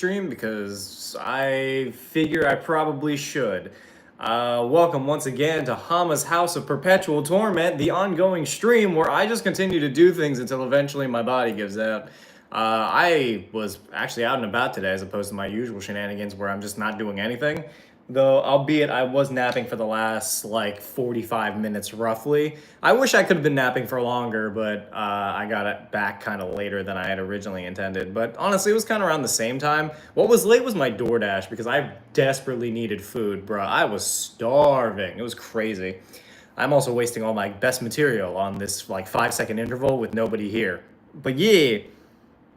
stream because I figure I probably should. Welcome once again to Hama's House of Perpetual Torment, the ongoing stream where I just continue to do things until eventually my body gives out. I was actually out and about today as opposed to my usual shenanigans where I'm just not doing anything. Though, albeit I was napping for the last, 45 minutes roughly. I wish I could have been napping for longer, but I got it back kind of later than I had originally intended. But honestly, it was kind of around the same time. What was late was my DoorDash, because I desperately needed food, bruh. I was starving. It was crazy. I'm also wasting all my best material on this, 5-second interval with nobody here. But yeah,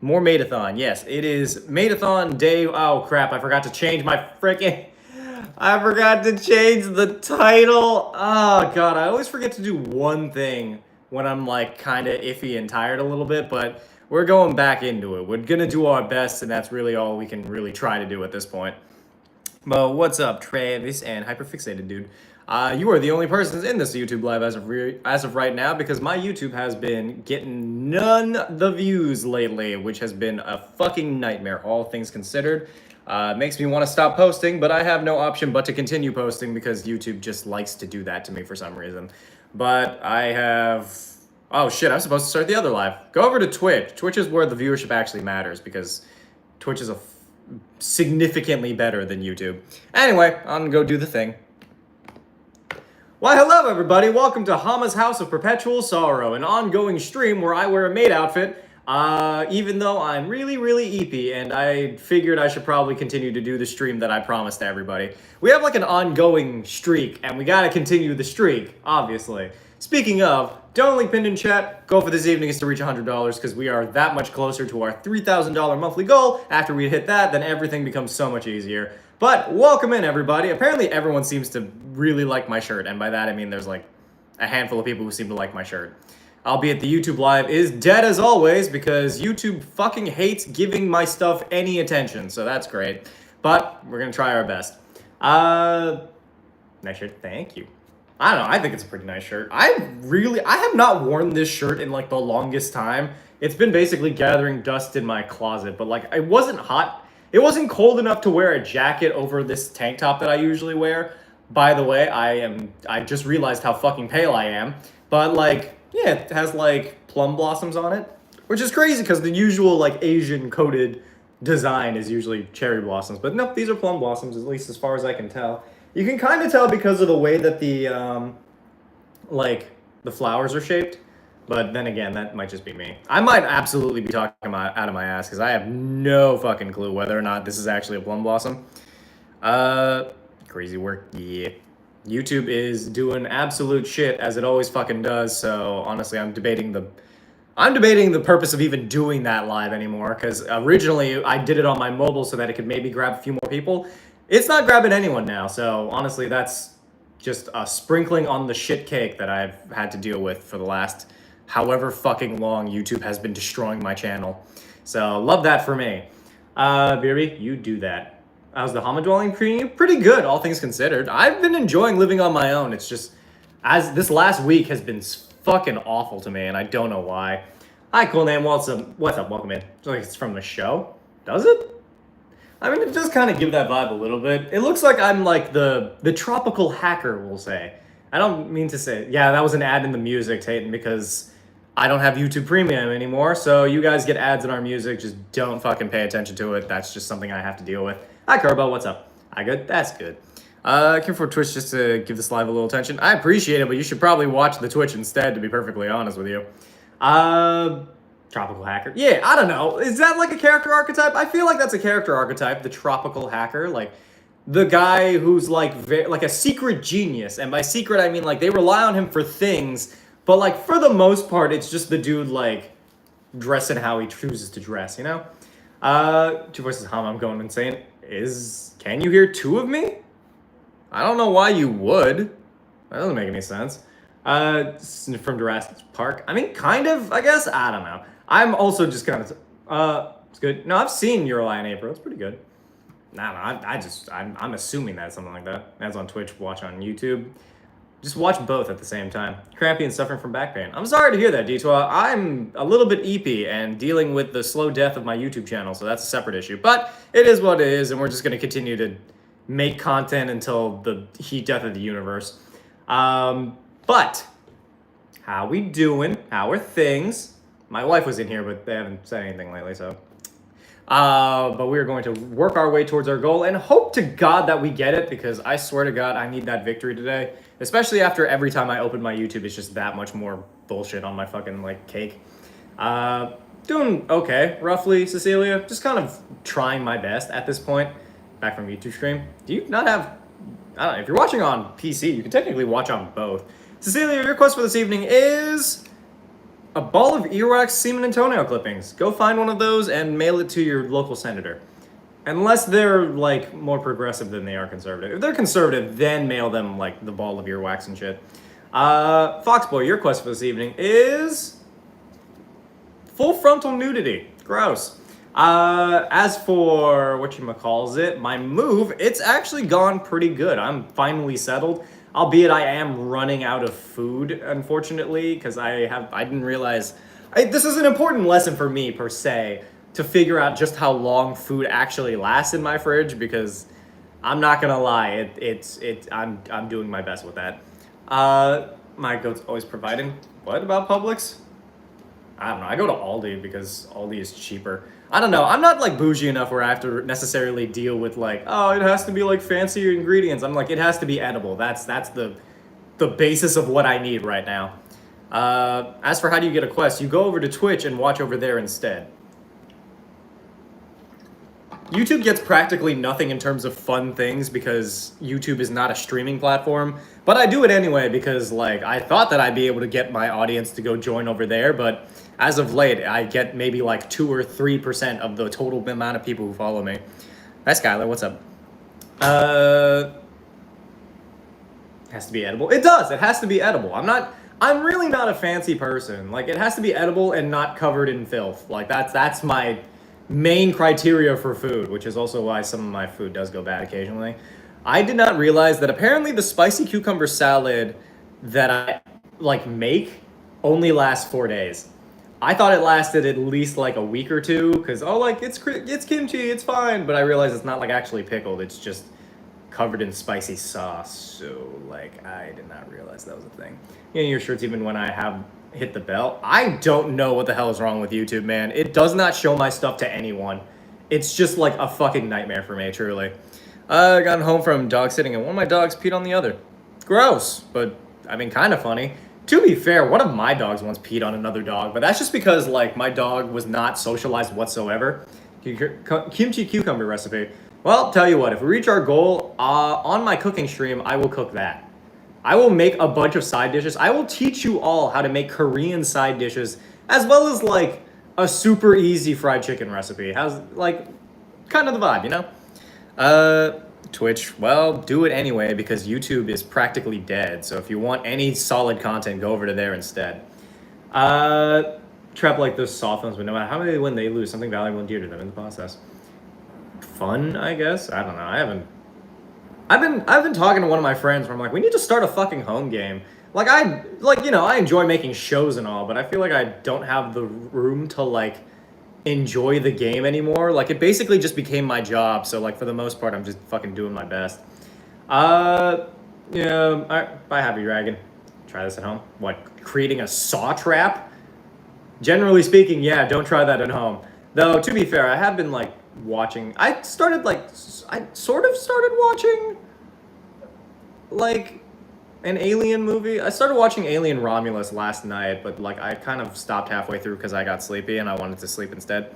more Maidathon. Yes, it is Maidathon day. Oh, crap, I forgot to change my freaking... I forgot to change the title. Oh, God, I always forget to do one thing when I'm, kind of iffy and tired a little bit, but we're going back into it. We're going to do our best, and that's really all we can really try to do at this point. But what's up, Travis and Hyperfixated Dude? You are the only persons in this YouTube live as of right now, because my YouTube has been getting none the views lately, which has been a fucking nightmare, all things considered. Makes me want to stop posting, but I have no option but to continue posting because YouTube just likes to do that to me for some reason. But I have... Oh shit, I'm supposed to start the other live. Go over to Twitch. Twitch is where the viewership actually matters because Twitch is significantly better than YouTube. Anyway, I'm gonna go do the thing. Why, hello everybody. Welcome to Hama's House of Perpetual Sorrow, an ongoing stream where I wear a maid outfit. Even though I'm really eepy, and I figured I should probably continue to do the stream that I promised to everybody. We have an ongoing streak, and we gotta continue the streak, obviously. Speaking of, don't link pinned in chat. Goal for this evening is to reach $100 because we are that much closer to our $3,000 monthly goal. After we hit that, then everything becomes so much easier. But welcome in, everybody. Apparently everyone seems to really like my shirt, and by that I mean there's a handful of people who seem to like my shirt. Albeit the YouTube live is dead as always because YouTube fucking hates giving my stuff any attention, so that's great. But we're gonna try our best. Nice shirt, thank you. I don't know, I think it's a pretty nice shirt. I have not worn this shirt in the longest time. It's been basically gathering dust in my closet, but it wasn't hot. It wasn't cold enough to wear a jacket over this tank top that I usually wear. By the way, I just realized how fucking pale I am, but yeah, it has plum blossoms on it, which is crazy because the usual Asian coded design is usually cherry blossoms. But nope, these are plum blossoms, at least as far as I can tell. You can kind of tell because of the way that the flowers are shaped. But then again, that might just be me. I might absolutely be talking out of my ass because I have no fucking clue whether or not this is actually a plum blossom. Crazy work, yeah. YouTube is doing absolute shit as it always fucking does, so honestly I'm debating the purpose of even doing that live anymore, because originally I did it on my mobile so that it could maybe grab a few more people. It's not grabbing anyone now, so honestly that's just a sprinkling on the shit cake that I've had to deal with for the last however fucking long YouTube has been destroying my channel. So love that for me. Beerby, you do that. How's the Hama dwelling pretty good, all things considered. I've been enjoying living on my own. It's just, as this last week has been fucking awful to me, and I don't know why. Hi, cool name. What's up? Welcome in. It's like it's from the show. Does it? I mean, it does kind of give that vibe a little bit. It looks like I'm the tropical hacker, we'll say. I don't mean to say, yeah, that was an ad in the music, Tayton, because I don't have YouTube Premium anymore, so you guys get ads in our music, just don't fucking pay attention to it. That's just something I have to deal with. Hi, Carbo, what's up? I good? That's good. Came for Twitch just to give this live a little attention. I appreciate it, but you should probably watch the Twitch instead, to be perfectly honest with you. Tropical hacker. Yeah, I don't know. Is that a character archetype? I feel like that's a character archetype, the tropical hacker. The guy who's a secret genius. And by secret, I mean they rely on him for things, but for the most part, it's just the dude dressing how he chooses to dress, you know? Two voices, Hama, I'm going insane. Can you hear two of me? I don't know why you would. That doesn't make any sense. From Jurassic Park. I mean, kind of, I guess. I don't know. I'm also just kind of, it's good. No, I've seen Your Lie in April. It's pretty good. I don't know. I'm assuming that's something like that. That's on Twitch, watch on YouTube. Just watch both at the same time. Crampy and suffering from back pain. I'm sorry to hear that, D12. I'm a little bit eepy and dealing with the slow death of my YouTube channel, so that's a separate issue. But it is what it is, and we're just going to continue to make content until the heat death of the universe. But how we doing? How are things? My wife was in here, but they haven't said anything lately, so... but we're going to work our way towards our goal and hope to God that we get it, because I swear to God, I need that victory today. Especially after every time I open my YouTube, it's just that much more bullshit on my fucking, like, cake. Doing okay, roughly, Cecilia. Just kind of trying my best at this point. Back from YouTube stream. Do you not have... I don't know, if you're watching on PC, you can technically watch on both. Cecilia, your request for this evening is... a ball of earwax, semen, and toenail clippings. Go find one of those and mail it to your local senator. Unless they're, like, more progressive than they are conservative. If they're conservative, then mail them, like, the ball of earwax and shit. Foxboy, your quest for this evening is... full frontal nudity. Gross. As for whatchamacallit, my move, it's actually gone pretty good. I'm finally settled. Albeit I am running out of food, unfortunately, because I didn't realize... this is an important lesson for me, per se, to figure out just how long food actually lasts in my fridge, because I'm not gonna lie, I'm doing my best with that. My goat's always providing. What about Publix? I don't know, I go to Aldi because Aldi is cheaper. I don't know, I'm not like bougie enough where I have to necessarily deal with like, oh, it has to be like fancy ingredients. I'm like, it has to be edible. That's the basis of what I need right now. As for how do you get a quest, you go over to Twitch and watch over there instead. YouTube gets practically nothing in terms of fun things because YouTube is not a streaming platform, but I do it anyway because like I thought that I'd be able to get my audience to go join over there, but as of late I get maybe like 2 or 3% of the total amount of people who follow me. Hi Skylar, what's up? Has to be edible. It does. It has to be edible. I'm really not a fancy person. Like it has to be edible and not covered in filth. Like that's my main criteria for food, which is also why some of my food does go bad occasionally. I did not realize that apparently the spicy cucumber salad that I like make only lasts 4 days. I thought it lasted at least like a week or two because oh like it's kimchi, it's fine, but I realized it's not like actually pickled, it's just covered in spicy sauce. So like I did not realize that was a thing. Yeah, your shirts even when I have hit the bell. I don't know what the hell is wrong with YouTube, man. It does not show my stuff to anyone. It's just like a fucking nightmare for me, truly. I got home from dog sitting and one of my dogs peed on the other. Gross, but I mean kind of funny. To be fair, one of my dogs once peed on another dog, but that's just because like my dog was not socialized whatsoever. Kimchi cucumber recipe. Well, tell you what, if we reach our goal, on my cooking stream, I will cook that. I will make a bunch of side dishes. I will teach you all how to make Korean side dishes, as well as like a super easy fried chicken recipe. How's like kind of the vibe, you know? Twitch, well, do it anyway because YouTube is practically dead. So if you want any solid content, go over to there instead. Trap like those soft ones, but no matter how many win, they lose something valuable and dear to them in the process. Fun, I guess. I don't know. I've been talking to one of my friends where I'm like, we need to start a fucking home game. Like I enjoy making shows and all, but I feel like I don't have the room to like enjoy the game anymore. Like it basically just became my job. So like for the most part, I'm just fucking doing my best. Yeah. All right. Bye, Happy Dragon. Try this at home. What? Creating a saw trap? Generally speaking, yeah. Don't try that at home. Though to be fair, I have been like watching. I sort of started watching like an Alien movie. I started watching Alien Romulus last night, but like I kind of stopped halfway through because I got sleepy and I wanted to sleep instead.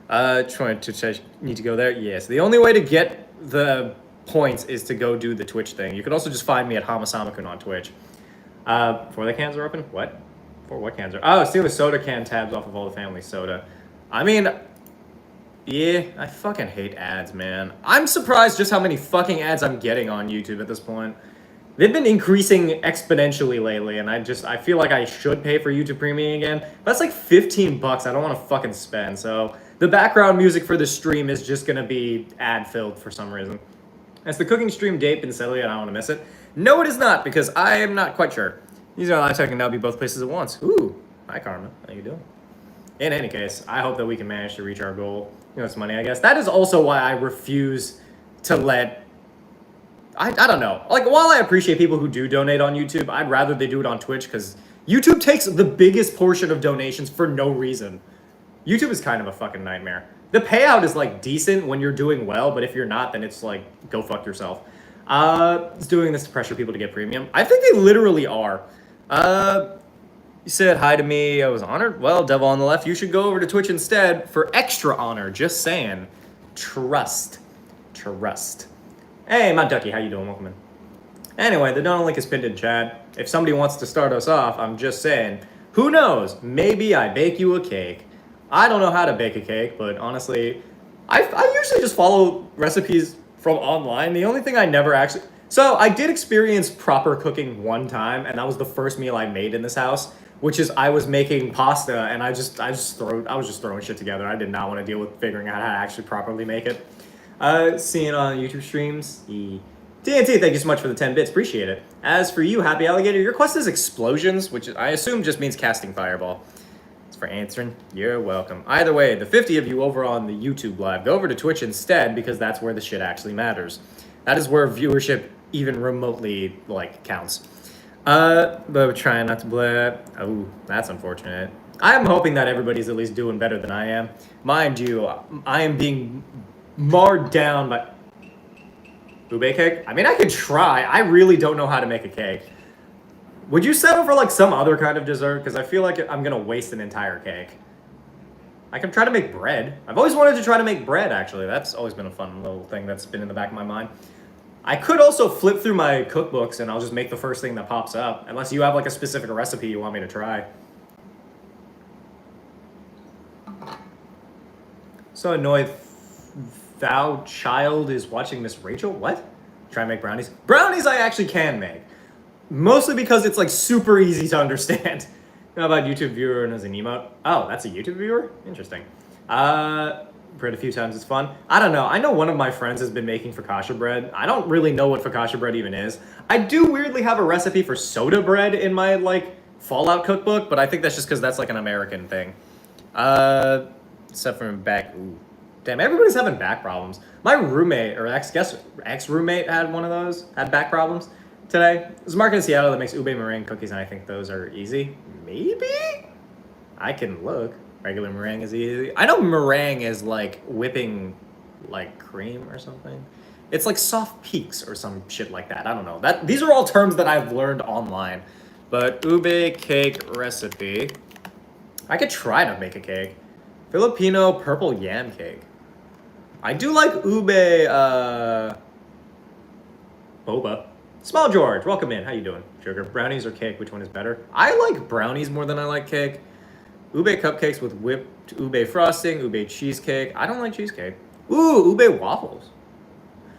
Trying to need to go there. Yes, the only way to get the points is to go do the Twitch thing. You could also just find me at HamaSamaKun on Twitch. Before the cans are open, what? For what cans are? Oh, steal the soda can tabs off of all the family soda. I mean, yeah, I fucking hate ads, man. I'm surprised just how many fucking ads I'm getting on YouTube at this point. They've been increasing exponentially lately, and I feel like I should pay for YouTube Premium again. That's like 15 bucks I don't want to fucking spend, so the background music for the stream is just gonna be ad-filled for some reason. Has the cooking stream date been settled yet? I don't want to miss it. No, it is not, because I am not quite sure. These are live can now be both places at once. Ooh, hi Karma, how you doing? In any case, I hope that we can manage to reach our goal. You know, it's money, I guess. That is also why I refuse to let... I don't know. Like, while I appreciate people who do donate on YouTube, I'd rather they do it on Twitch, because YouTube takes the biggest portion of donations for no reason. YouTube is kind of a fucking nightmare. The payout is, like, decent when you're doing well, but if you're not, then it's like, go fuck yourself. It's doing this to pressure people to get premium. I think they literally are. You said hi to me. I was honored. Well, Devil on the left, you should go over to Twitch instead for extra honor. Just saying. Trust. Trust. Hey, Mount Ducky, how you doing? Welcome in. Anyway, the donor link is pinned in chat. If somebody wants to start us off, I'm just saying, who knows? Maybe I bake you a cake. I don't know how to bake a cake, but honestly, I usually just follow recipes from online. The only thing I never actually... So, I did experience proper cooking one time, and that was the first meal I made in this house, which is I was making pasta, and I was just throwing shit together. I did not want to deal with figuring out how to actually properly make it. Seeing on YouTube streams, TNT, thank you so much for the 10 bits, appreciate it. As for you, Happy Alligator, your quest is explosions, which I assume just means casting fireball. Thanks for answering, you're welcome. Either way, the 50 of you over on the YouTube live, go over to Twitch instead, because that's where the shit actually matters. That is where viewership even remotely, like, counts. But we're trying not to blab. Oh, that's unfortunate. I'm hoping that everybody's at least doing better than I am. Mind you, I am being marred down by... Ube cake? I mean, I could try. I really don't know how to make a cake. Would you settle for, like, some other kind of dessert? Because I feel like I'm going to waste an entire cake. I can try to make bread. I've always wanted to try to make bread, actually. That's always been a fun little thing that's been in the back of my mind. I could also flip through my cookbooks and I'll just make the first thing that pops up. Unless you have, like, a specific recipe you want me to try. So annoyed thou child is watching Miss Rachel? What? Try and make brownies? Brownies I actually can make. Mostly because it's, like, super easy to understand. How about YouTube viewer and as an emote? Oh, that's a YouTube viewer? Interesting. Bread a few times, it's fun. I don't know. I know one of my friends has been making focaccia bread. I don't really know what focaccia bread even is. I do weirdly have a recipe for soda bread in my, like, Fallout cookbook, but I think that's just because that's, like, an American thing. Except for back... Ooh. Damn, everybody's having back problems. My roommate, or ex-roommate had one of those, had back problems today. There's a market in Seattle that makes ube meringue cookies, and I think those are easy. Maybe? I can look. Regular meringue is easy. I know meringue is like whipping like cream or something. It's like soft peaks or some shit like that. I don't know. These are all terms that I've learned online. But ube cake recipe. I could try to make a cake. Filipino purple yam cake. I do like ube boba. Small George, welcome in. How you doing? Sugar, brownies or cake? Which one is better? I like brownies more than I like cake. Ube cupcakes with whipped ube frosting, ube cheesecake. I don't like cheesecake. Ooh, ube waffles.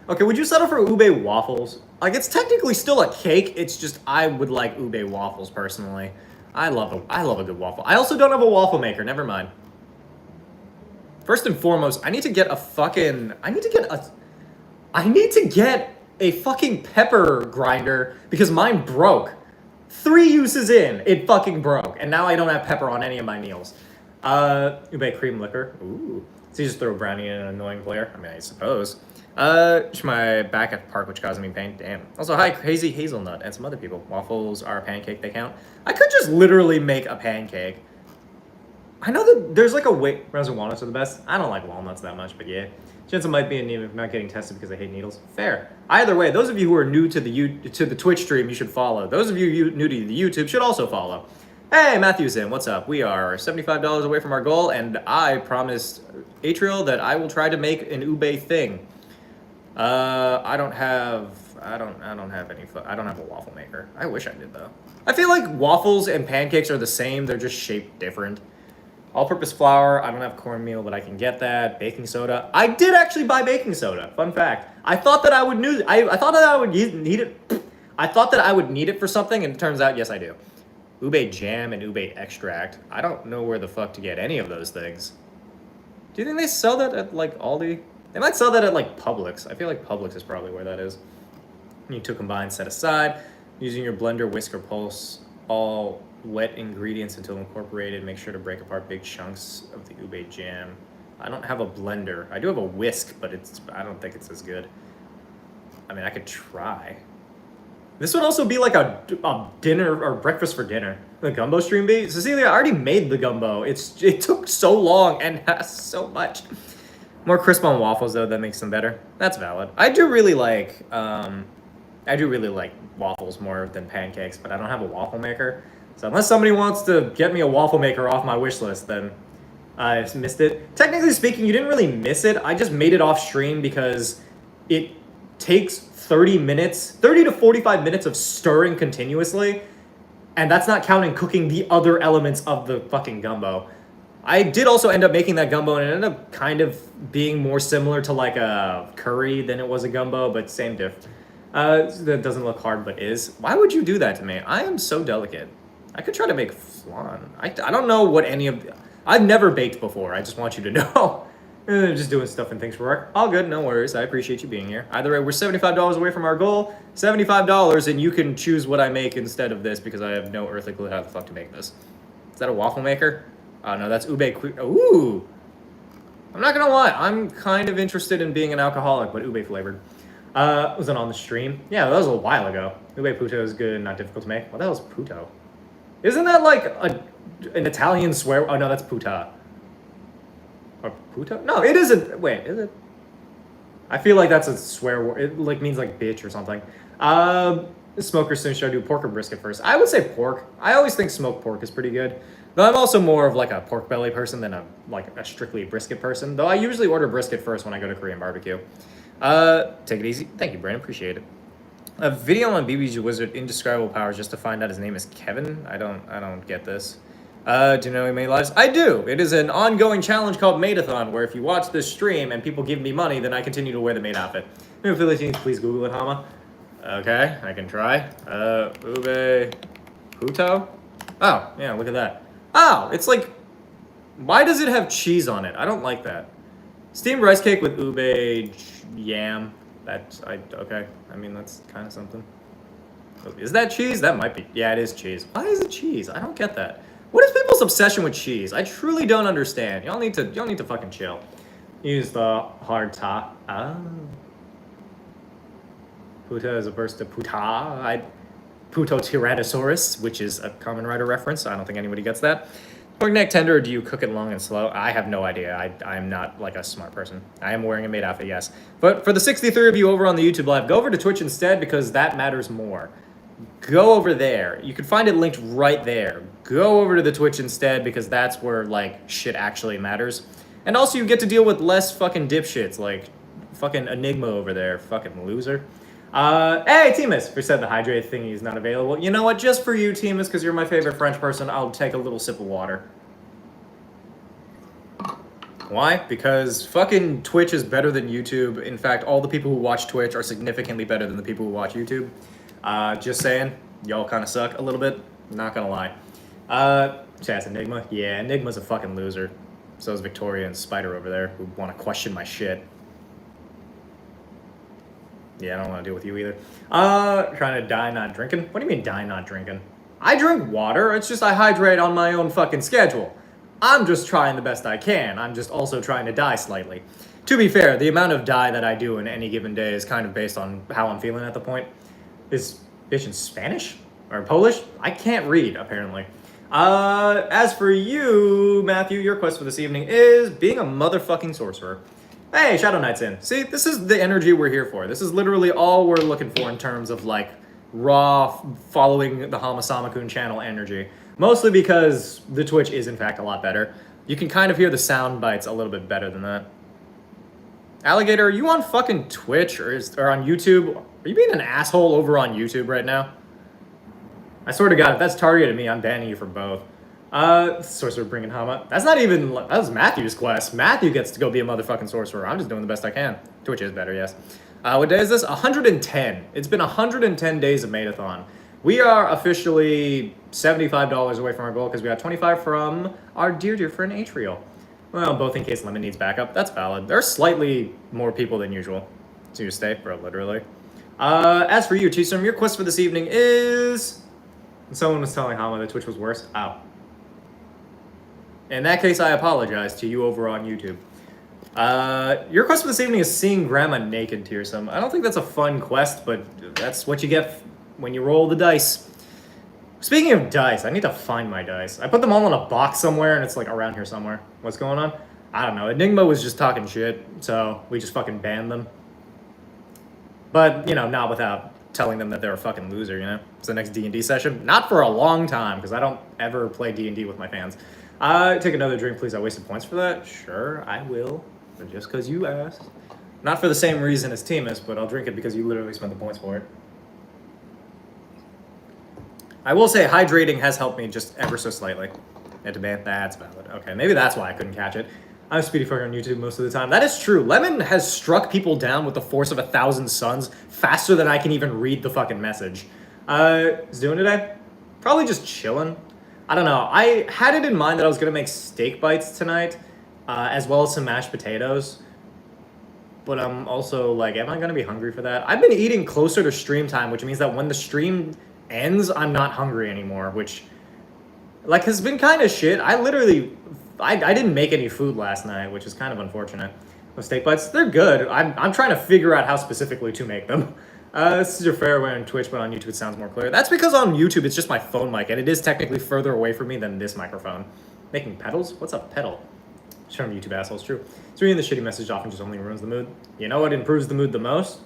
Okay, would you settle for ube waffles? Like, it's technically still a cake. It's just I would like ube waffles personally. I love a good waffle. I also don't have a waffle maker. Never mind. First and foremost, I need to get a fucking pepper grinder because mine broke. 3 uses in, it fucking broke, and now I don't have pepper on any of my meals. Ube cream liquor. Ooh. So you just throw a brownie in an annoying player? I mean, I suppose. My back at the park, which caused me pain. Damn. Also, hi, Crazy Hazelnut, and some other people. Waffles are a pancake, they count. I could just literally make a pancake. I know that there's like a way... Frozen walnuts are the best. I don't like walnuts that much, but yeah. Chance I might be in need of not getting tested because I hate needles. Fair. Either way, those of you who are new to the Twitch stream, you should follow. Those of you new to the YouTube should also follow. Hey, Matthew's in. What's up? We are $75 away from our goal, and I promised Atrial that I will try to make an ube thing. I don't have a waffle maker. I wish I did though. I feel like waffles and pancakes are the same. They're just shaped different. All-purpose flour. I don't have cornmeal, but I can get that. Baking soda. I did actually buy baking soda. Fun fact. I thought that I would need it. I thought that I would need it for something, and it turns out, yes, I do. Ube jam and ube extract. I don't know where the fuck to get any of those things. Do you think they sell that at, like, Aldi? They might sell that at, like, Publix. I feel like Publix is probably where that is. You need to combine, set aside. Using your blender, whisk, or pulse all wet ingredients until incorporated. Make sure to break apart big chunks of the ube jam. I don't have a blender. I do have a whisk, but I don't think it's as good. I mean, I could try. This would also be like a dinner or breakfast for dinner. The gumbo stream be. Cecilia, I already made the gumbo. It took so long and has so much. More crisp on waffles though, that makes them better. That's valid. I do really like waffles more than pancakes, but I don't have a waffle maker. So unless somebody wants to get me a waffle maker off my wish list, then I missed it. Technically speaking, you didn't really miss it. I just made it off stream because it takes 30 to 45 minutes of stirring continuously, and that's not counting cooking the other elements of the fucking gumbo. I did also end up making that gumbo, and it ended up kind of being more similar to like a curry than it was a gumbo, but same diff. That doesn't look hard, but is. Why would you do that to me? I am so delicate. I could try to make flan. I don't know what any of... I've never baked before. I just want you to know. Just doing stuff and things for work. All good, no worries. I appreciate you being here. Either way, we're $75 away from our goal. $75, and you can choose what I make instead of this because I have no earthly clue how the fuck to make this. Is that a waffle maker? Oh, no, that's ube. Ooh! I'm not gonna lie. I'm kind of interested in being an alcoholic, but ube flavored. Was it on the stream? Yeah, that was a while ago. Ube puto is good and not difficult to make. What the hell is puto? Isn't that like an Italian swear? Oh, no, that's puta. Or puto? No, it isn't. Wait, is it? I feel like that's a swear word. It like means like bitch or something. Smoker soon. Should I do pork or brisket first? I would say pork. I always think smoked pork is pretty good. Though I'm also more of like a pork belly person than a strictly brisket person. Though I usually order brisket first when I go to Korean barbecue. Take it easy. Thank you, Brandon. Appreciate it. A video on BBG Wizard Indescribable Powers just to find out his name is Kevin. I don't get this. Do you know he made lives? I do. It is an ongoing challenge called Maidathon, where if you watch this stream and people give me money, then I continue to wear the Maid outfit. Maybe Philippines, please Google it, Hama. Okay, I can try. Ube puto? Oh, yeah, look at that. Oh, it's like, why does it have cheese on it? I don't like that. Steamed rice cake with ube yam. Okay. I mean, that's kind of something. Is that cheese? That might be. Yeah, it is cheese. Why is it cheese? I don't get that. What is people's obsession with cheese? I truly don't understand. Y'all need to fucking chill. Use the hard top. Oh. Puta is a verse to puta. Puto Tyrannosaurus, which is a Common Rider reference. I don't think anybody gets that. Pork neck tender, or do you cook it long and slow? I have no idea. I'm not like a smart person. I am wearing a Maid outfit, yes. But for the 63 of you over on the YouTube live, go over to Twitch instead because that matters more. Go over there. You can find it linked right there. Go over to the Twitch instead because that's where like shit actually matters. And also you get to deal with less fucking dipshits like fucking Enigma over there. Fucking loser. Hey, Timus, who said the hydrate thingy is not available. You know what? Just for you, Timus, because you're my favorite French person, I'll take a little sip of water. Why? Because fucking Twitch is better than YouTube. In fact, all the people who watch Twitch are significantly better than the people who watch YouTube. Just saying, y'all kind of suck a little bit. Not gonna lie. Chaz, Enigma? Yeah, Enigma's a fucking loser. So is Victoria and Spider over there, who want to question my shit. Yeah, I don't want to deal with you either. Trying to die not drinking? What do you mean die not drinking? I drink water, it's just I hydrate on my own fucking schedule. I'm just trying the best I can. I'm just also trying to die slightly. To be fair, the amount of die that I do in any given day is kind of based on how I'm feeling at the point. Is bitch in Spanish? Or Polish? I can't read, apparently. As for you, Matthew, your quest for this evening is being a motherfucking sorcerer. Hey, Shadow Knight's in. See, this is the energy we're here for. This is literally all we're looking for in terms of, like, raw, following the HamaSamaKun channel energy. Mostly because the Twitch is, in fact, a lot better. You can kind of hear the sound bites a little bit better than that. Alligator, are you on fucking Twitch or on YouTube? Are you being an asshole over on YouTube right now? I swear to God, if that's targeted me, I'm banning you for both. Sorcerer bringing Hama. That's not even, that was Matthew's quest. Matthew gets to go be a motherfucking sorcerer. I'm just doing the best I can. Twitch is better, yes. What day is this? 110. It's been 110 days of Maidathon. We are officially $75 away from our goal because we got 25 from our dear friend Atrial. Well, both in case Lemon needs backup. That's valid. There are slightly more people than usual. So you stay, bro, literally. As for you, Chisholm, your quest for this evening is... Someone was telling Hama that Twitch was worse. Ow. In that case, I apologize to you over on YouTube. Your quest for this evening is seeing Grandma naked, Tearsome. I don't think that's a fun quest, but that's what you get when you roll the dice. Speaking of dice, I need to find my dice. I put them all in a box somewhere, and it's like around here somewhere. What's going on? I don't know. Enigma was just talking shit, so we just fucking banned them. But, you know, not without telling them that they're a fucking loser, you know? It's the next D&D session. Not for a long time, because I don't ever play D&D with my fans. Take another drink, please. I wasted points for that. Sure, I will. But just because you asked. Not for the same reason as Timus, but I'll drink it because you literally spent the points for it. I will say hydrating has helped me just ever so slightly. That's valid. Okay, maybe that's why I couldn't catch it. I'm Speedy Fucker on YouTube most of the time. That is true. Lemon has struck people down with the force of 1,000 suns faster than I can even read the fucking message. Is doing today? Probably just chilling. I don't know. I had it in mind that I was going to make steak bites tonight, as well as some mashed potatoes. But I'm also like, am I going to be hungry for that? I've been eating closer to stream time, which means that when the stream ends, I'm not hungry anymore, which like has been kind of shit. I didn't make any food last night, which is kind of unfortunate. Those steak bites, they're good. I'm trying to figure out how specifically to make them. This is your fair way on Twitch, but on YouTube it sounds more clear. That's because on YouTube it's just my phone mic, and it is technically further away from me than this microphone. Making pedals? What's a pedal? It's from YouTube assholes, true. So reading the shitty message often just only ruins the mood. You know what improves the mood the most?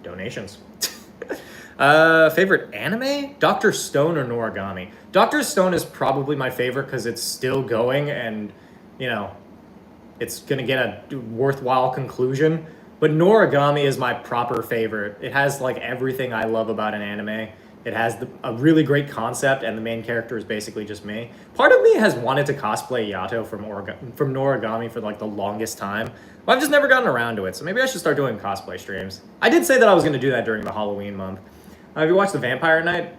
Donations. Favorite anime? Dr. Stone or Noragami? Dr. Stone is probably my favorite because it's still going and, you know, it's going to get a worthwhile conclusion. But Noragami is my proper favorite. It has, like, everything I love about an anime. It has a really great concept, and the main character is basically just me. Part of me has wanted to cosplay Yato from Noragami for, like, the longest time. But I've just never gotten around to it, so maybe I should start doing cosplay streams. I did say that I was going to do that during the Halloween month. Have you watched the Vampire Night?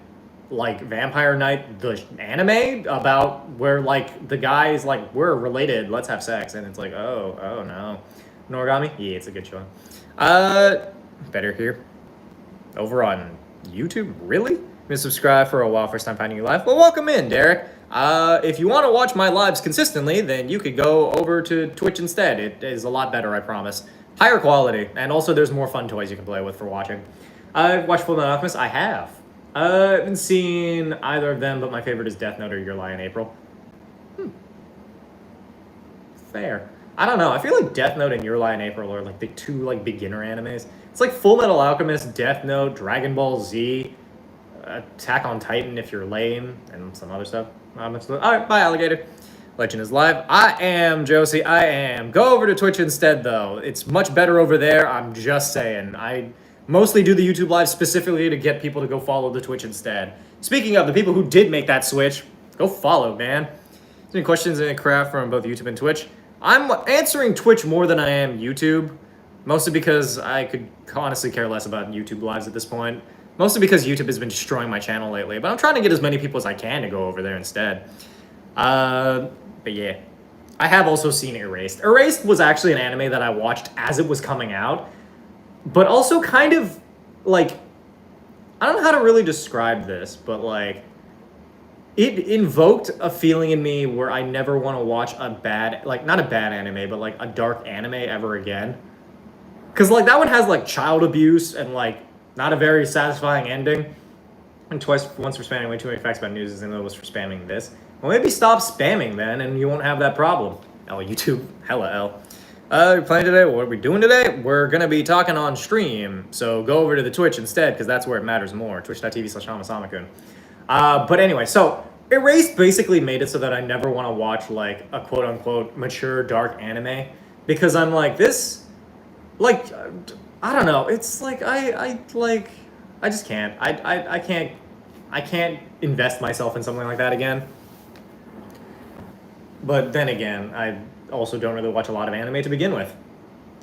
Like, Vampire Night, the anime? About where, like, the guy's like, we're related, let's have sex. And it's like, oh no. Noragami? Yeah, it's a good show. Better here. Over on YouTube? Really? Been subscribed for a while, first time finding you live? Well, welcome in, Derek. If you want to watch my lives consistently, then you could go over to Twitch instead. It is a lot better, I promise. Higher quality, and also there's more fun toys you can play with for watching. I've watched Fullmetal Alchemist. I have. I haven't seen either of them, but my favorite is Death Note or Your Lie in April. Fair. I don't know. I feel like Death Note and Your Lie in April are like the two like beginner animes. It's like Fullmetal Alchemist, Death Note, Dragon Ball Z, Attack on Titan if you're lame, and some other stuff. Alright, bye alligator. Legend is live. I am Josie. I am. Go over to Twitch instead though. It's much better over there. I'm just saying. I mostly do the YouTube live specifically to get people to go follow the Twitch instead. Speaking of the people who did make that switch, go follow, man. Any questions in the craft from both YouTube and Twitch? I'm answering Twitch more than I am YouTube, mostly because I could honestly care less about YouTube lives at this point. Mostly because YouTube has been destroying my channel lately, but I'm trying to get as many people as I can to go over there instead. But yeah. I have also seen Erased. Erased was actually an anime that I watched as it was coming out, but also kind of, like, I don't know how to really describe this, but, like, it invoked a feeling in me where I never want to watch a bad, like, not a bad anime, but, like, a dark anime ever again. Because, like, that one has, like, child abuse and, like, not a very satisfying ending. And once for spamming way too many facts about news, and it was for spamming this. Well, maybe stop spamming then, and you won't have that problem. Oh, YouTube, hella L. We're playing today. What are we doing today? We're gonna be talking on stream, so go over to the Twitch instead, because that's where it matters more. Twitch.tv/HamaSamaKun. But anyway, so Erased basically made it so that I never want to watch like a quote-unquote mature dark anime, because I'm like, this, like, I don't know. It's like I just can't. I can't invest myself in something like that again. But then again, I also don't really watch a lot of anime to begin with.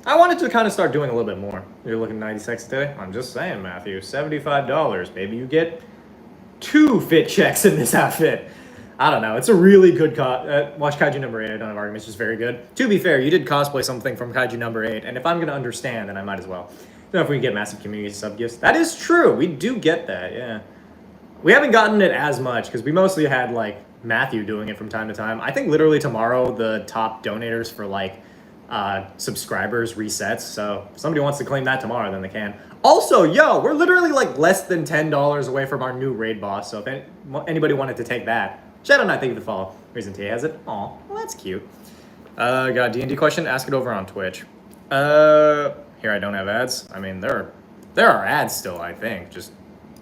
I wanted to kind of start doing a little bit more. You're looking 96 today? I'm just saying, Matthew. $75. Maybe you get 2 fit checks in this outfit. I don't know. It's a really good watch Kaiju number 8. I don't have arguments. It's just very good. To be fair, you did cosplay something from Kaiju number 8, and if I'm going to understand, then I might as well. know if we can get massive community sub gifts. That is true. We do get that, yeah. We haven't gotten it as much because we mostly had like Matthew doing it from time to time. I think literally tomorrow the top donators for like subscribers resets. So if somebody wants to claim that tomorrow, then they can. Also, yo, we're literally like less than $10 away from our new raid boss. So if anybody wanted to take that, shout out, I think, the follow. Reason T has it. Aw, well, that's cute. Got a D&D question? Ask it over on Twitch. Here I don't have ads. I mean, there are ads still, I think, just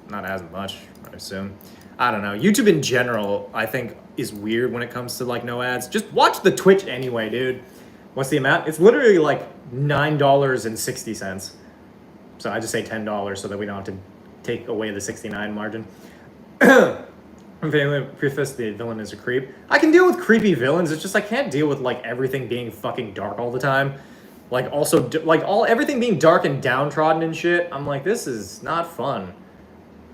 not as much, I assume. I don't know. YouTube in general, I think, is weird when it comes to like no ads. Just watch the Twitch anyway, dude. What's the amount? It's literally like $9.60. So I just say $10 so that we don't have to take away the 69 margin. Preface the villain is a creep. I can deal with creepy villains. It's just I can't deal with like everything being fucking dark all the time. Like also like everything being dark and downtrodden and shit. I'm like, this is not fun.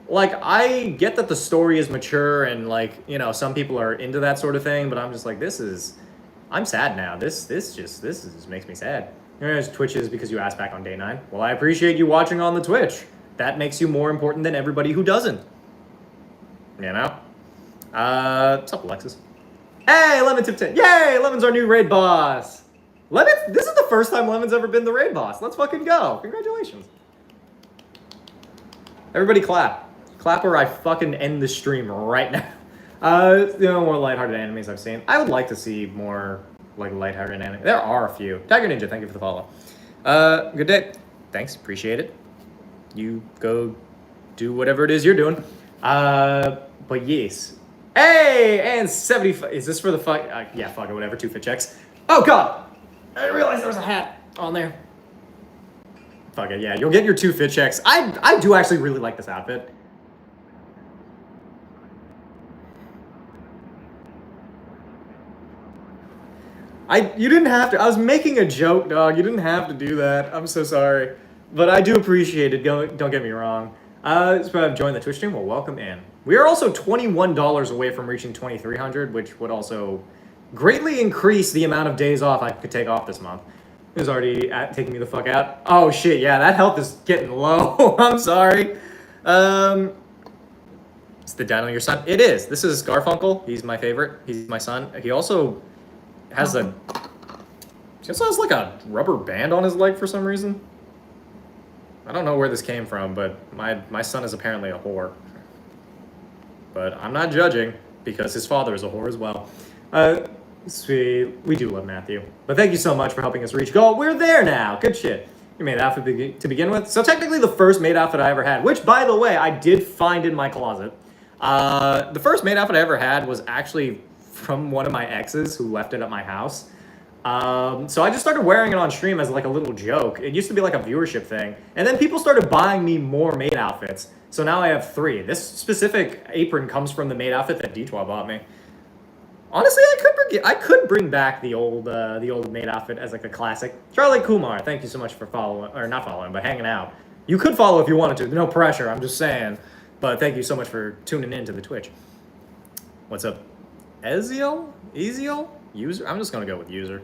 Like I get that the story is mature and like, you know, some people are into that sort of thing, but I'm just like, I'm sad now. This makes me sad. There's Twitch is because you asked back on day 9. Well, I appreciate you watching on the Twitch. That makes you more important than everybody who doesn't. You know? What's up, Alexis? Hey, Lemon Tip 10. Yay, Lemon's our new raid boss. Lemon, this is the first time Lemon's ever been the raid boss. Let's fucking go. Congratulations. Everybody clap. Clap or I fucking end the stream right now. You know, more lighthearted animes I've seen. I would like to see more like lighthearted anime. There are a few. Tiger Ninja, thank you for the follow. Good day. Thanks, appreciate it. You go do whatever it is you're doing. But yes. Hey, and 75. Is this for the fuck? Yeah, fuck it, whatever. 2 fit checks. Oh god, I didn't realize there was a hat on there. Fuck it, yeah. You'll get your 2 fit checks. I do actually really like this outfit. You didn't have to. I was making a joke, dog. You didn't have to do that. I'm so sorry. But I do appreciate it. Don't get me wrong. Join the Twitch stream. Well, welcome in. We are also $21 away from reaching 2,300, which would also greatly increase the amount of days off I could take off this month. It was already taking me the fuck out. Oh, shit. Yeah, that health is getting low. I'm sorry. It's the dad on your son. It is. This is Garfunkel. He's my favorite. He's my son. He also has he also has like a rubber band on his leg for some reason. I don't know where this came from, but my son is apparently a whore. But I'm not judging because his father is a whore as well. Sweet. We do love Matthew. But thank you so much for helping us reach goal. We're there now. Good shit. You made outfit to begin with. So technically the first maid outfit I ever had, which by the way, I did find in my closet. The first maid outfit I ever had was actually from one of my exes who left it at my house. So I just started wearing it on stream as like a little joke. It used to be like a viewership thing. And then people started buying me more maid outfits. So now I have 3. This specific apron comes from the maid outfit that D12 bought me. Honestly, I could bring back the old maid outfit as like a classic. Charlie Kumar, thank you so much for following, or not following, but hanging out. You could follow if you wanted to. No pressure, I'm just saying. But thank you so much for tuning in to the Twitch. What's up? Eziel? User? I'm just gonna go with user.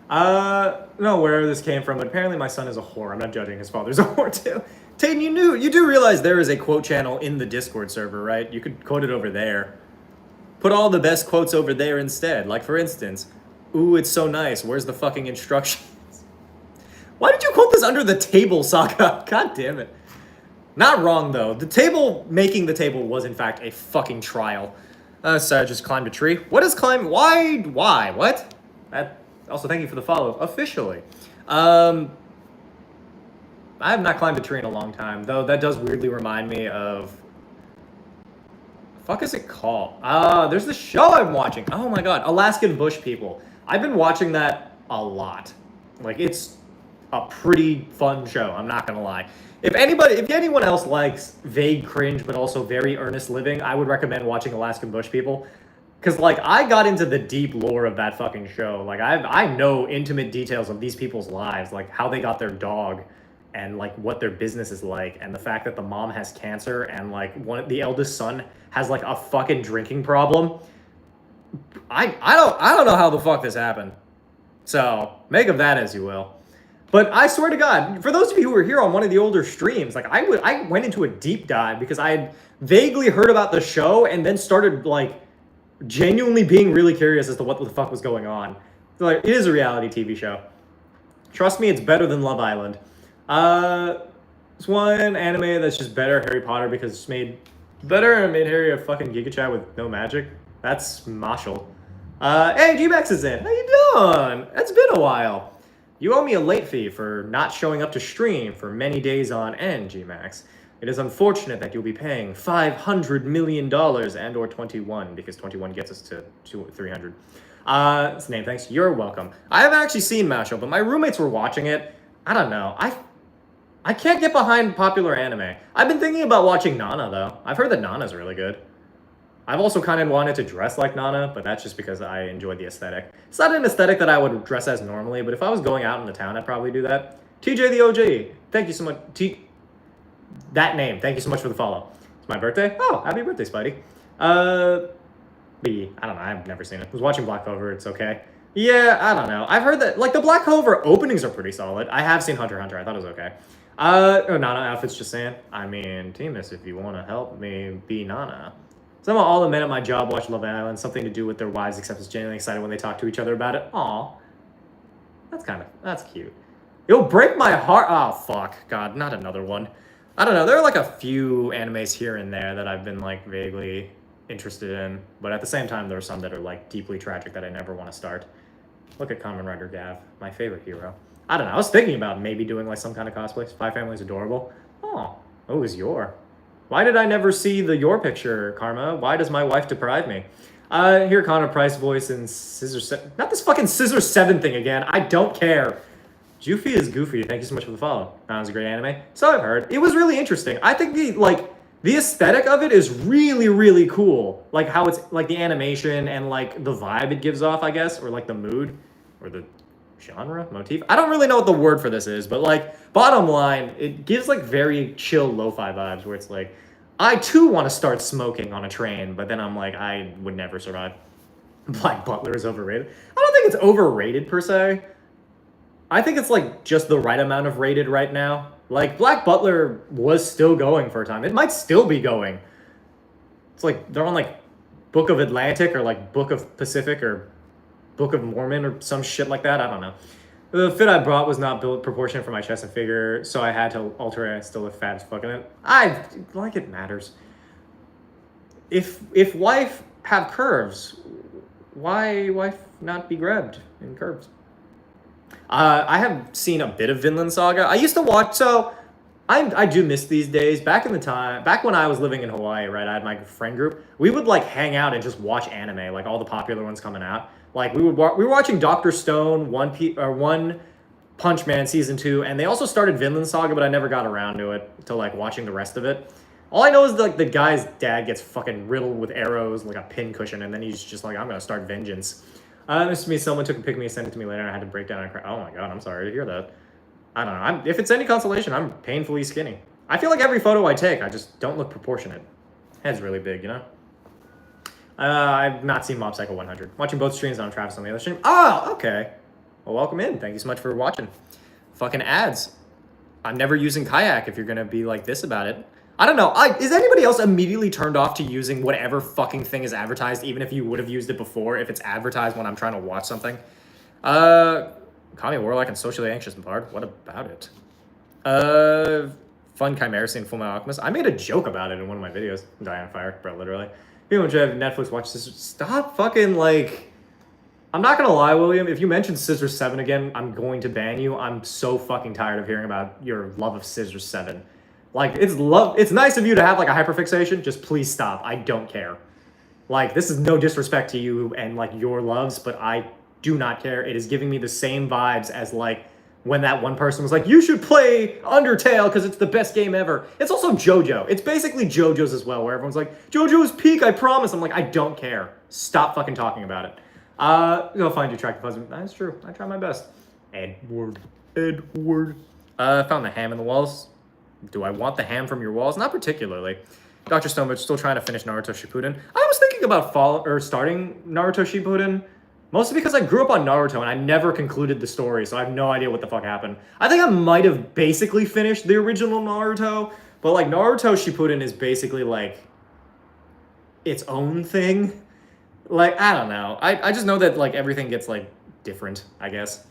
No, where this came from, but apparently my son is a whore. I'm not judging, his father's a whore too. Tayden, you do realize there is a quote channel in the Discord server, right? You could quote it over there. Put all the best quotes over there instead. Like for instance, ooh, it's so nice. Where's the fucking instructions? Why did you quote this under the table, Sokka? God damn it. Not wrong though. Making the table was in fact a fucking trial. So I just climbed a tree. What is climb? Why? What? Also, thank you for the follow. Officially. I have not climbed a tree in a long time, though that does weirdly remind me of... Fuck is it called? There's this show I'm watching. Oh my god. Alaskan Bush People. I've been watching that a lot. Like, it's a pretty fun show. I'm not gonna lie. If anyone else likes vague cringe, but also very earnest living, I would recommend watching Alaskan Bush People. Because, like, I got into the deep lore of that fucking show. Like, I know intimate details of these people's lives. Like, how they got their dog. And, like, what their business is like. And the fact that the mom has cancer. And, like, the eldest son has, like, a fucking drinking problem. I don't know how the fuck this happened. So, make of that as you will. But I swear to God, for those of you who were here on one of the older streams, like I went into a deep dive because I had vaguely heard about the show and then started like genuinely being really curious as to what the fuck was going on. So, like, it is a reality TV show. Trust me, it's better than Love Island. It's one anime that's just better, Harry Potter, because it's made better and made Harry a fucking Giga Chad with no magic. That's Marshall. Hey, G-Max is in. How you doing? It's been a while. You owe me a late fee for not showing up to stream for many days on end, G-Max. It is unfortunate that you'll be paying $500 million and or 21, because 21 gets us to 300. It's the name, thanks. You're welcome. I haven't actually seen Mashle, but my roommates were watching it. I don't know. I can't get behind popular anime. I've been thinking about watching Nana, though. I've heard that Nana's really good. I've also kind of wanted to dress like Nana, but that's just because I enjoy the aesthetic. It's not an aesthetic that I would dress as normally, but if I was going out in the town, I'd probably do that. TJ the OG, thank you so much. That name, thank you so much for the follow. It's my birthday? Oh, happy birthday, Spidey. B, I don't know, I've never seen it. I was watching Black Clover, it's okay. Yeah, I don't know. I've heard that, like, the Black Clover openings are pretty solid. I have seen Hunter x Hunter, I thought it was okay. Nana outfits, just saying. I mean, Teamus, if you want to help me be Nana. Some of all the men at my job watch Love Island, something to do with their wives, except it's genuinely excited when they talk to each other about it. Aw. That's cute. It'll break my heart. Oh, fuck. God, not another one. I don't know. There are like a few animes here and there that I've been like vaguely interested in, but at the same time, there are some that are like deeply tragic that I never want to start. Look at Kamen Rider Gav, my favorite hero. I don't know. I was thinking about maybe doing like some kind of cosplay. Spy Family's adorable. Oh, it was Yor. Why did I never see the Your picture, Karma? Why does my wife deprive me? Hear Connor Price voice in Scissor 7. Not this fucking Scissor 7 thing again. I don't care. Jufy is goofy. Thank you so much for the follow. That was a great anime. So I've heard. It was really interesting. I think the aesthetic of it is really, really cool. Like how it's like the animation and like the vibe it gives off, I guess, or like the mood or the genre motif. I don't really know what the word for this is, but like bottom line, it gives like very chill lo-fi vibes where it's like, I too want to start smoking on a train, but then I'm like, I would never survive. Black Butler is overrated. I don't think it's overrated per se. I think it's like just the right amount of rated right now. Like Black Butler was still going for a time. It might still be going. It's like they're on like Book of Atlantic or like Book of Pacific or Book of Mormon or some shit like that. I don't know. The fit I brought was not built proportionate for my chest and figure, so I had to alter it. I still look fat as fucking it. I like it matters. If wife have curves, why wife not be grabbed in curves? I have seen a bit of Vinland Saga. I used to watch, so I do miss these days. Back when I was living in Hawaii, right, I had my friend group. We would like hang out and just watch anime, like all the popular ones coming out. Like we were watching Dr. Stone, One Punch Man season 2, and they also started Vinland Saga, but I never got around to it, to like watching the rest of it. All I know is like the guy's dad gets fucking riddled with arrows like a pincushion, and then he's just like, I'm gonna start vengeance. This is me. Someone took a pic of me and sent it to me later, and I had to break down and cry. Oh my god, I'm sorry to hear that. I don't know. If it's any consolation, I'm painfully skinny. I feel like every photo I take, I just don't look proportionate. Head's really big, you know? I've not seen Mob Psycho 100. Watching both streams on Travis on the other stream. Oh, okay. Well, welcome in. Thank you so much for watching. Fucking ads. I'm never using Kayak if you're gonna be like this about it. I don't know. Is anybody else immediately turned off to using whatever fucking thing is advertised, even if you would have used it before, if it's advertised when I'm trying to watch something? Call me warlike and socially anxious bard. What about it? Fun Chimera scene Full Metal Alchemist. I made a joke about it in one of my videos. Die on fire, bro, literally. People who have Netflix watch this. Stop fucking like... I'm not gonna lie, William. If you mention Scissor 7 again, I'm going to ban you. I'm so fucking tired of hearing about your love of Scissor 7. Like, it's nice of you to have, like, a hyperfixation. Just please stop. I don't care. Like, this is no disrespect to you and, like, your loves, but I do not care. It is giving me the same vibes as, like, when that one person was like, you should play Undertale because it's the best game ever. It's also JoJo. It's basically JoJo's as well, where everyone's like, JoJo's peak, I promise. I'm like, I don't care. Stop fucking talking about it. Go find your attractive husband. That's true. I try my best. Edward. Found the ham in the walls. Do I want the ham from your walls? Not particularly. Dr. Stonebridge still trying to finish Naruto Shippuden. I was thinking about starting Naruto Shippuden, Mostly because I grew up on Naruto and I never concluded the story, so I have no idea what the fuck happened. I think I might have basically finished the original Naruto, but like Naruto Shippuden is basically like its own thing. Like, I don't know. I just know that like everything gets like different, I guess.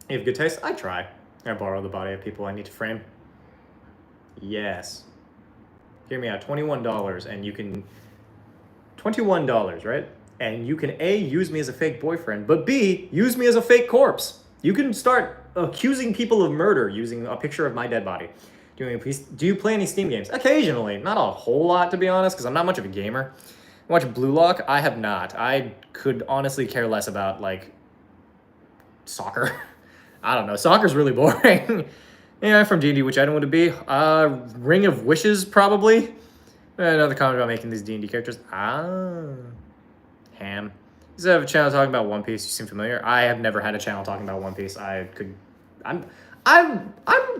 You have good taste? I try. I borrow the body of people I need to frame. Yes. Hear me out. $21 and you can... $21, right? And you can A, use me as a fake boyfriend, but B, use me as a fake corpse. You can start accusing people of murder using a picture of my dead body. Do you play any Steam games? Occasionally. Not a whole lot, to be honest, because I'm not much of a gamer. Watch Blue Lock? I have not. I could honestly care less about, like, soccer. I don't know. Soccer's really boring. Yeah, from D&D, which item would it be? Ring of Wishes, probably. Another comment about making these D&D characters. Ham. You have a channel talking about One Piece. You seem familiar. I have never had a channel talking about One Piece. I'm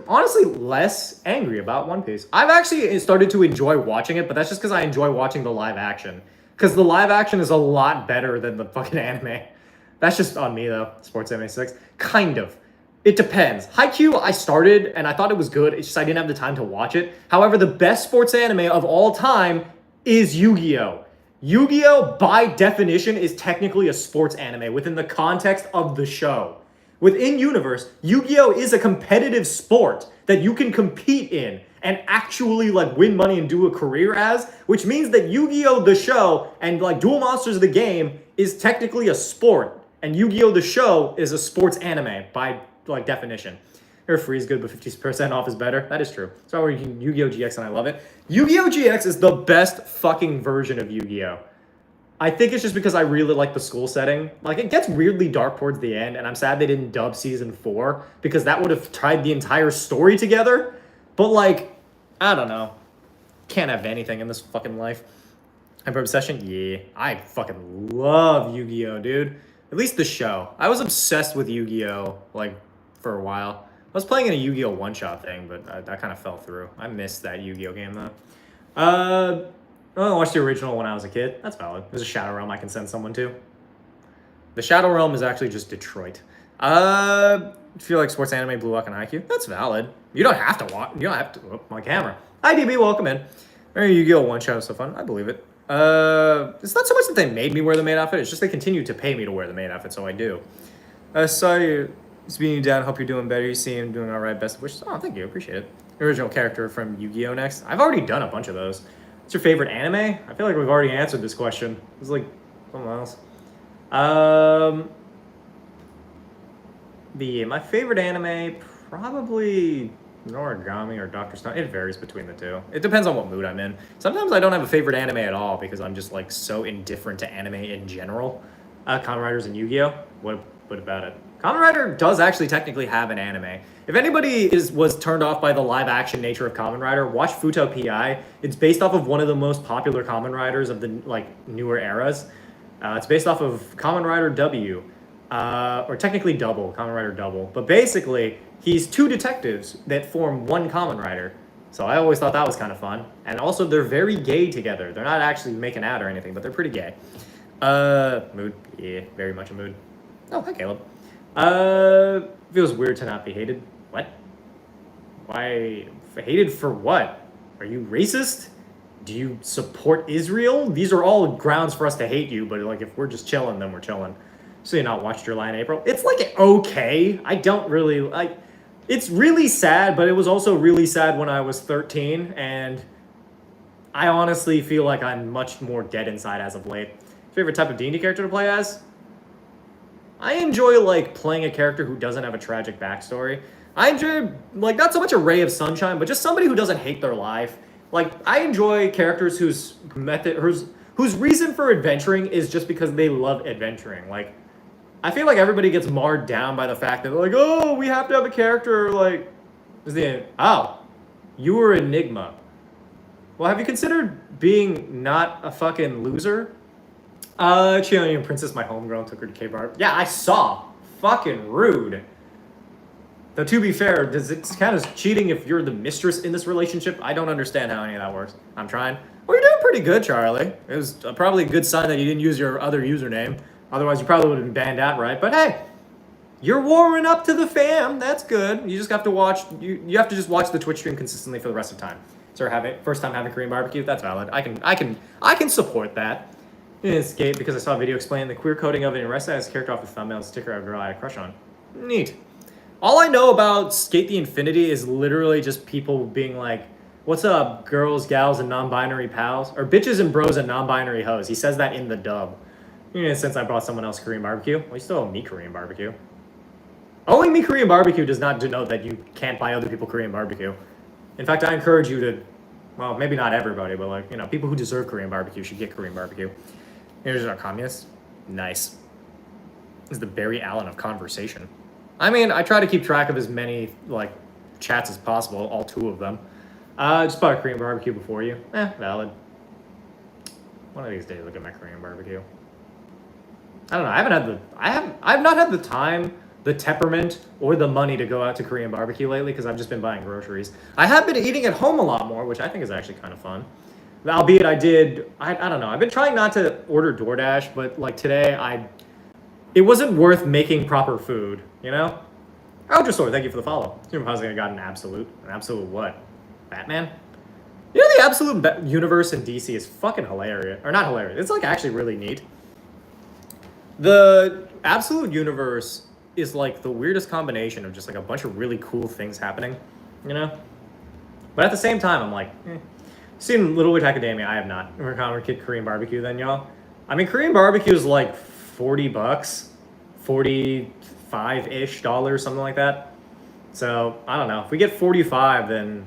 honestly less angry about One Piece. I've actually started to enjoy watching it, but that's just because I enjoy watching the live action. Because the live action is a lot better than the fucking anime. That's just on me though. Sports Anime 6. Kind of. It depends. Haikyuu, I started and I thought it was good. It's just I didn't have the time to watch it. However, the best sports anime of all time is Yu-Gi-Oh! Yu-Gi-Oh! By definition is technically a sports anime within the context of the show. Within universe, Yu-Gi-Oh! Is a competitive sport that you can compete in and actually like win money and do a career as, which means that Yu-Gi-Oh! The show and like Duel Monsters the game is technically a sport, and Yu-Gi-Oh! The show is a sports anime by like definition. Your free is good, but 50% off is better. That is true. So we're using Yu-Gi-Oh! GX and I love it. Yu-Gi-Oh! GX is the best fucking version of Yu-Gi-Oh! I think it's just because I really like the school setting. Like, it gets weirdly dark towards the end, and I'm sad they didn't dub season 4, because that would have tied the entire story together. But, like, I don't know. Can't have anything in this fucking life. Hyper Obsession? Yeah. I fucking love Yu-Gi-Oh, dude. At least the show. I was obsessed with Yu-Gi-Oh, like, for a while. I was playing in a Yu-Gi-Oh one-shot thing, but that kind of fell through. I missed that Yu-Gi-Oh game, though. I watched the original when I was a kid. That's valid. There's a Shadow Realm I can send someone to. The Shadow Realm is actually just Detroit. Feel like sports anime, Blue Lock, and IQ. That's valid. You don't have to watch. You don't have to. Oh, my camera. Hi, DB. Welcome in. Yu-Gi-Oh! One-shot is so fun. I believe it. It's not so much that they made me wear the Maid outfit. It's just they continue to pay me to wear the Maid outfit, so I do. Saw you. Just being you down. Hope you're doing better. You see him doing all right. Best of wishes. Oh, thank you. Appreciate it. Original character from Yu-Gi-Oh! Next. I've already done a bunch of those. What's your favorite anime? I feel like we've already answered this question. It's like something else. My favorite anime, probably Noragami or Dr. Stone. It varies between the two. It depends on what mood I'm in. Sometimes I don't have a favorite anime at all because I'm just like so indifferent to anime in general. Kamen Riders and Yu-Gi-Oh! What about it? Kamen Rider does actually technically have an anime. If anybody was turned off by the live action nature of Kamen Rider, watch Futo PI. It's based off of one of the most popular Kamen Riders of the like newer eras. It's based off of Kamen Rider W, or technically Double, Kamen Rider Double. But basically, he's two detectives that form one Kamen Rider. So I always thought that was kind of fun. And also, they're very gay together. They're not actually making out or anything, but they're pretty gay. Mood. Yeah, very much a mood. Oh, hi, Caleb. Feels weird to not be hated. What? Why? Hated for what? Are you racist? Do you support Israel? These are all grounds for us to hate you, but like if we're just chilling, then we're chilling. So you not watched July and April? It's like okay. I don't really like. It's really sad, but it was also really sad when I was 13, and I honestly feel like I'm much more dead inside as of late. Favorite type of D&D character to play as? I enjoy like playing a character who doesn't have a tragic backstory. I enjoy like not so much a ray of sunshine, but just somebody who doesn't hate their life. Like I enjoy characters whose reason for adventuring is just because they love adventuring. Like I feel like everybody gets marred down by the fact that they're like, oh, we have to have a character like you were Enigma. Well, have you considered being not a fucking loser? Chilean Princess, my homegrown, took her to K-Bar. Yeah, I saw. Fucking rude. Though, to be fair, it's kind of cheating if you're the mistress in this relationship? I don't understand how any of that works. I'm trying. Well, you're doing pretty good, Charlie. It was probably a good sign that you didn't use your other username. Otherwise, you probably would have been banned outright. But hey, you're warming up to the fam. That's good. You just have to watch. You have to just watch the Twitch stream consistently for the rest of the time. So first time having Korean barbecue. That's valid. I can support that. Escape because I saw a video explaining the queer coding of it and rest as a character off the thumbnail and sticker I had a crush on. Neat. All I know about Skate the Infinity is literally just people being like, what's up, girls, gals, and non-binary pals? Or bitches and bros and non-binary hoes. He says that in the dub. Since I brought someone else Korean barbecue. Well, you still owe me Korean barbecue. Owing me Korean barbecue does not denote that you can't buy other people Korean barbecue. In fact, I encourage you to, well, maybe not everybody, but like, people who deserve Korean barbecue should get Korean barbecue. Here's our communist. Nice. This is the Barry Allen of conversation. I mean, I try to keep track of as many, like, chats as possible, all 2 of them. Just bought a Korean barbecue before you. Valid. One of these days, look at my Korean barbecue. I don't know, I've not had the time, the temperament, or the money to go out to Korean barbecue lately, because I've just been buying groceries. I have been eating at home a lot more, which I think is actually kind of fun. Albeit I don't know, I've been trying not to order DoorDash, but like today, it wasn't worth making proper food, Ultrasaur, thank you for the follow. Super Positive got an absolute what? Batman? The absolute universe in DC is fucking hilarious. Or not hilarious, it's like actually really neat. The absolute universe is like the weirdest combination of just like a bunch of really cool things happening, But at the same time, I'm like, Seen Little Witch Academia, I have not. We're going to get Korean barbecue then, y'all. I mean, Korean barbecue is like $40, $45-ish, something like that. So, I don't know. If we get 45, then...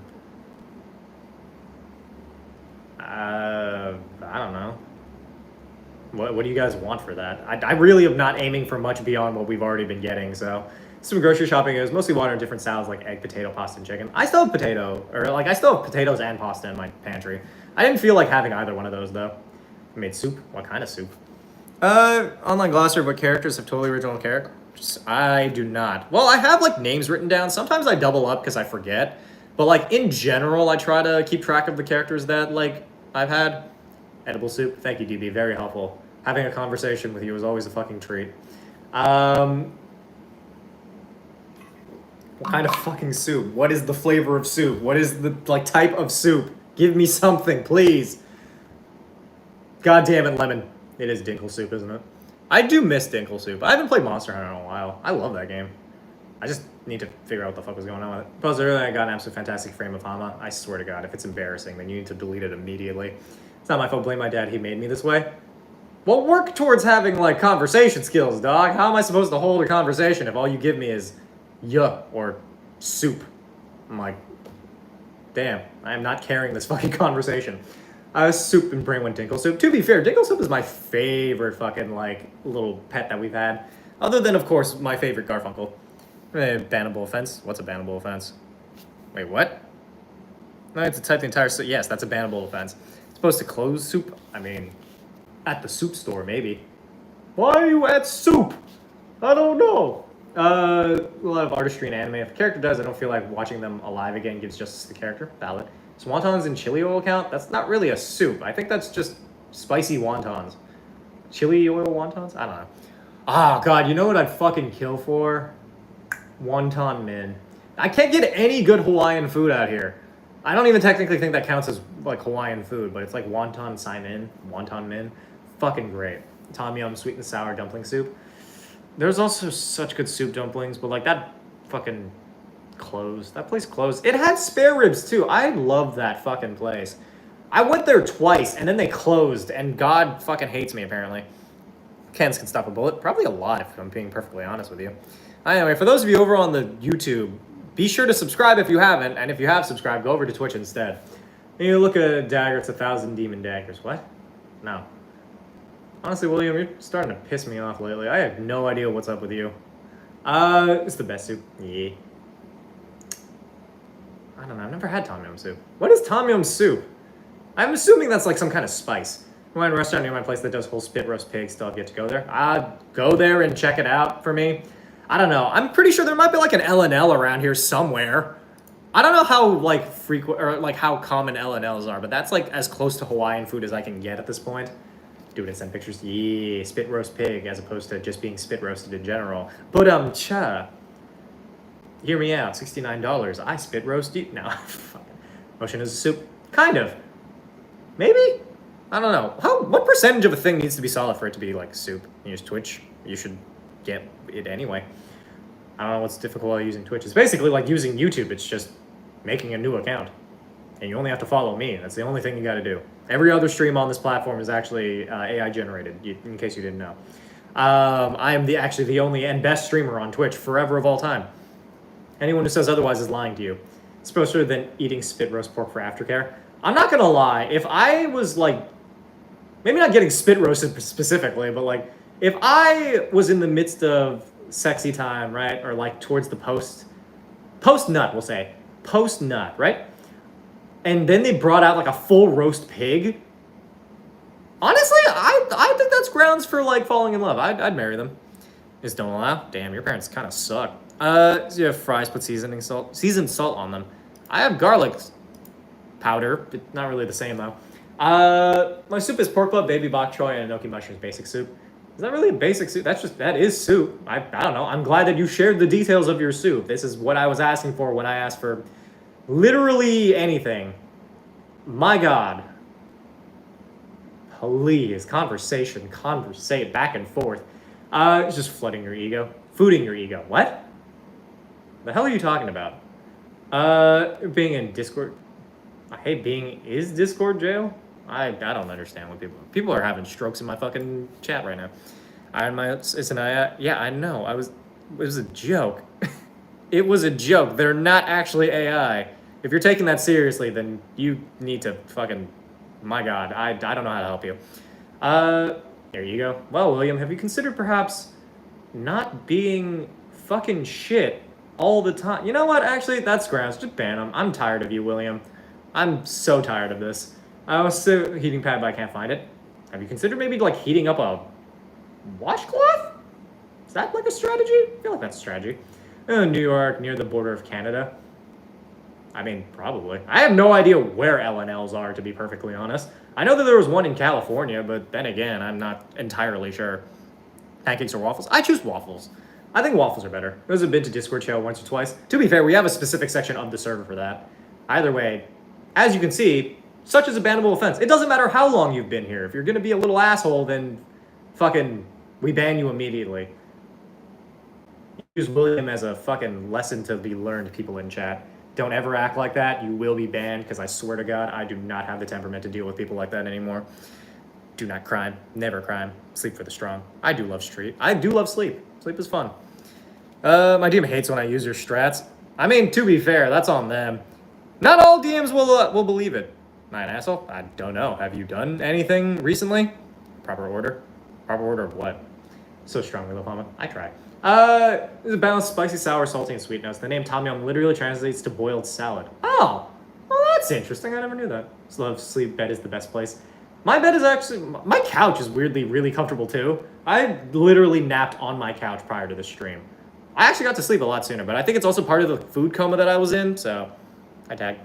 I don't know. What do you guys want for that? I really am not aiming for much beyond what we've already been getting, so... Some grocery shopping is mostly water and different salads like egg, potato, pasta, and chicken. I still have I still have potatoes and pasta in my pantry. I didn't feel like having either one of those though. I made soup. What kind of soup? Online glossary of what characters have totally original characters. I do not. Well, I have like names written down. Sometimes I double up because I forget. But like in general, I try to keep track of the characters that like I've had. Edible soup. Thank you, DB. Very helpful. Having a conversation with you is always a fucking treat. What kind of fucking soup? What is the flavor of soup? What is the type of soup? Give me something, please. God damn it, lemon. It is Dinkle soup, isn't it? I do miss Dinkle soup. I haven't played Monster Hunter in a while. I love that game. I just need to figure out what the fuck was going on with it. Plus, earlier I got an absolute fantastic frame of Hama. I swear to God, if it's embarrassing, then you need to delete it immediately. It's not my fault. Blame my dad. He made me this way. Well, work towards having like conversation skills, dog. How am I supposed to hold a conversation if all you give me is or soup? I'm like, damn, I am not carrying this fucking conversation. Soup and bring one Dinkle soup. To be fair, Dinkle soup is my favorite fucking like little pet that we've had. Other than, of course, my favorite Garfunkel. Bannable offense. What's a bannable offense? Wait, what? No, it's to type the entire soup. Yes, that's a bannable offense. It's supposed to close soup? I mean, at the soup store, maybe. Why are you at soup? I don't know. A lot of artistry in anime. If a character does, I don't feel like watching them alive again gives justice to the character. Valid. So wontons and chili oil count? That's not really a soup. I think that's just spicy wontons. Chili oil wontons? I don't know. Oh, God, you know what I'd fucking kill for? Wonton min. I can't get any good Hawaiian food out here. I don't even technically think that counts as, like, Hawaiian food, but it's like wonton saimin, wonton min. Fucking great. Tom yum, sweet and sour dumpling soup. There's also such good soup dumplings, but like that fucking closed. That place closed. It had spare ribs too. I love that fucking place. I went there twice and then they closed and God fucking hates me apparently. Cans can stop a bullet. Probably a lot if I'm being perfectly honest with you. Anyway, for those of you over on the YouTube, be sure to subscribe if you haven't, and if you have subscribed, go over to Twitch instead. And you look at a dagger, it's 1,000 demon daggers. What? No. Honestly, William, you're starting to piss me off lately. I have no idea what's up with you. It's the best soup. Yeah. I don't know. I've never had tom yum soup. What is tom yum soup? I'm assuming that's like some kind of spice. I went to a restaurant near my place that does whole spit roast pig. Still have yet to go there. Go there and check it out for me. I don't know. I'm pretty sure there might be like an L&L around here somewhere. I don't know how like frequent or like how common L&Ls are, but that's like as close to Hawaiian food as I can get at this point. Do it and send pictures. Yeah, spit roast pig as opposed to just being spit roasted in general. But cha. Hear me out. $69. I spit roast you. No, motion is a soup. Kind of. Maybe. I don't know. What percentage of a thing needs to be solid for it to be like soup? You use Twitch. You should get it anyway. I don't know what's difficult about using Twitch. It's basically like using YouTube. It's just making a new account. And you only have to follow me. That's the only thing you got to do. Every other stream on this platform is actually AI generated, in case you didn't know. I am actually the only and best streamer on Twitch forever of all time. Anyone who says otherwise is lying to you. It's closer than eating spit roast pork for aftercare. I'm not going to lie. If I was like, maybe not getting spit roasted specifically, but like if I was in the midst of sexy time, right? Or like towards the post nut, we'll say. Post nut, right? And then they brought out like a full roast pig. Honestly, I think that's grounds for like falling in love. I'd marry them. Just don't allow. Damn, your parents kind of suck. So you have fries, put seasoned salt on them. I have garlic powder, but not really the same though. My soup is pork butt, baby bok choy, and enoki mushrooms basic soup. Is that really a basic soup? That is soup. I don't know. I'm glad that you shared the details of your soup. This is what I was asking for when I asked for literally anything. My God. Please, conversate back and forth. It's just flooding your ego. Fooding your ego. What? The hell are you talking about? Being in Discord. Is Discord jail? I don't understand what people are having strokes in my fucking chat right now. Yeah, I know. It was a joke. It was a joke. They're not actually AI. If you're taking that seriously, then you need to fucking, my God, I don't know how to help you. There you go. Well, William, have you considered perhaps not being fucking shit all the time? You know what? Actually, that's grounds. Just ban them. I'm tired of you, William. I'm so tired of this. I was still heating pad, but I can't find it. Have you considered maybe like heating up a washcloth? Is that like a strategy? I feel like that's a strategy. New York, near the border of Canada. I mean, probably. I have no idea where LNLs are, to be perfectly honest. I know that there was one in California, but then again, I'm not entirely sure. Pancakes or waffles? I choose waffles. I think waffles are better. Those have been to Discord channel once or twice. To be fair, we have a specific section of the server for that. Either way, as you can see, such is a bannable offense. It doesn't matter how long you've been here. If you're gonna be a little asshole, then fucking, we ban you immediately. Use William as a fucking lesson to be learned, people in chat. Don't ever act like that. You will be banned, because I swear to God, I do not have the temperament to deal with people like that anymore. Do not crime. Never crime. Sleep for the strong. I do love sleep. Sleep is fun. My DM hates when I use your strats. I mean, to be fair, that's on them. Not all DMs will believe it. Am I an asshole? I don't know. Have you done anything recently? Proper order? Proper order of what? So strongly, love Hama. I try. It's a balanced, spicy, sour, salty, and sweet notes. The name Tom Yum literally translates to boiled salad. Oh, well, that's interesting. I never knew that. Love sleep bed is the best place. My bed is actually, my couch is weirdly really comfortable too. I literally napped on my couch prior to the stream. I actually got to sleep a lot sooner, but I think it's also part of the food coma that I was in, so I tag.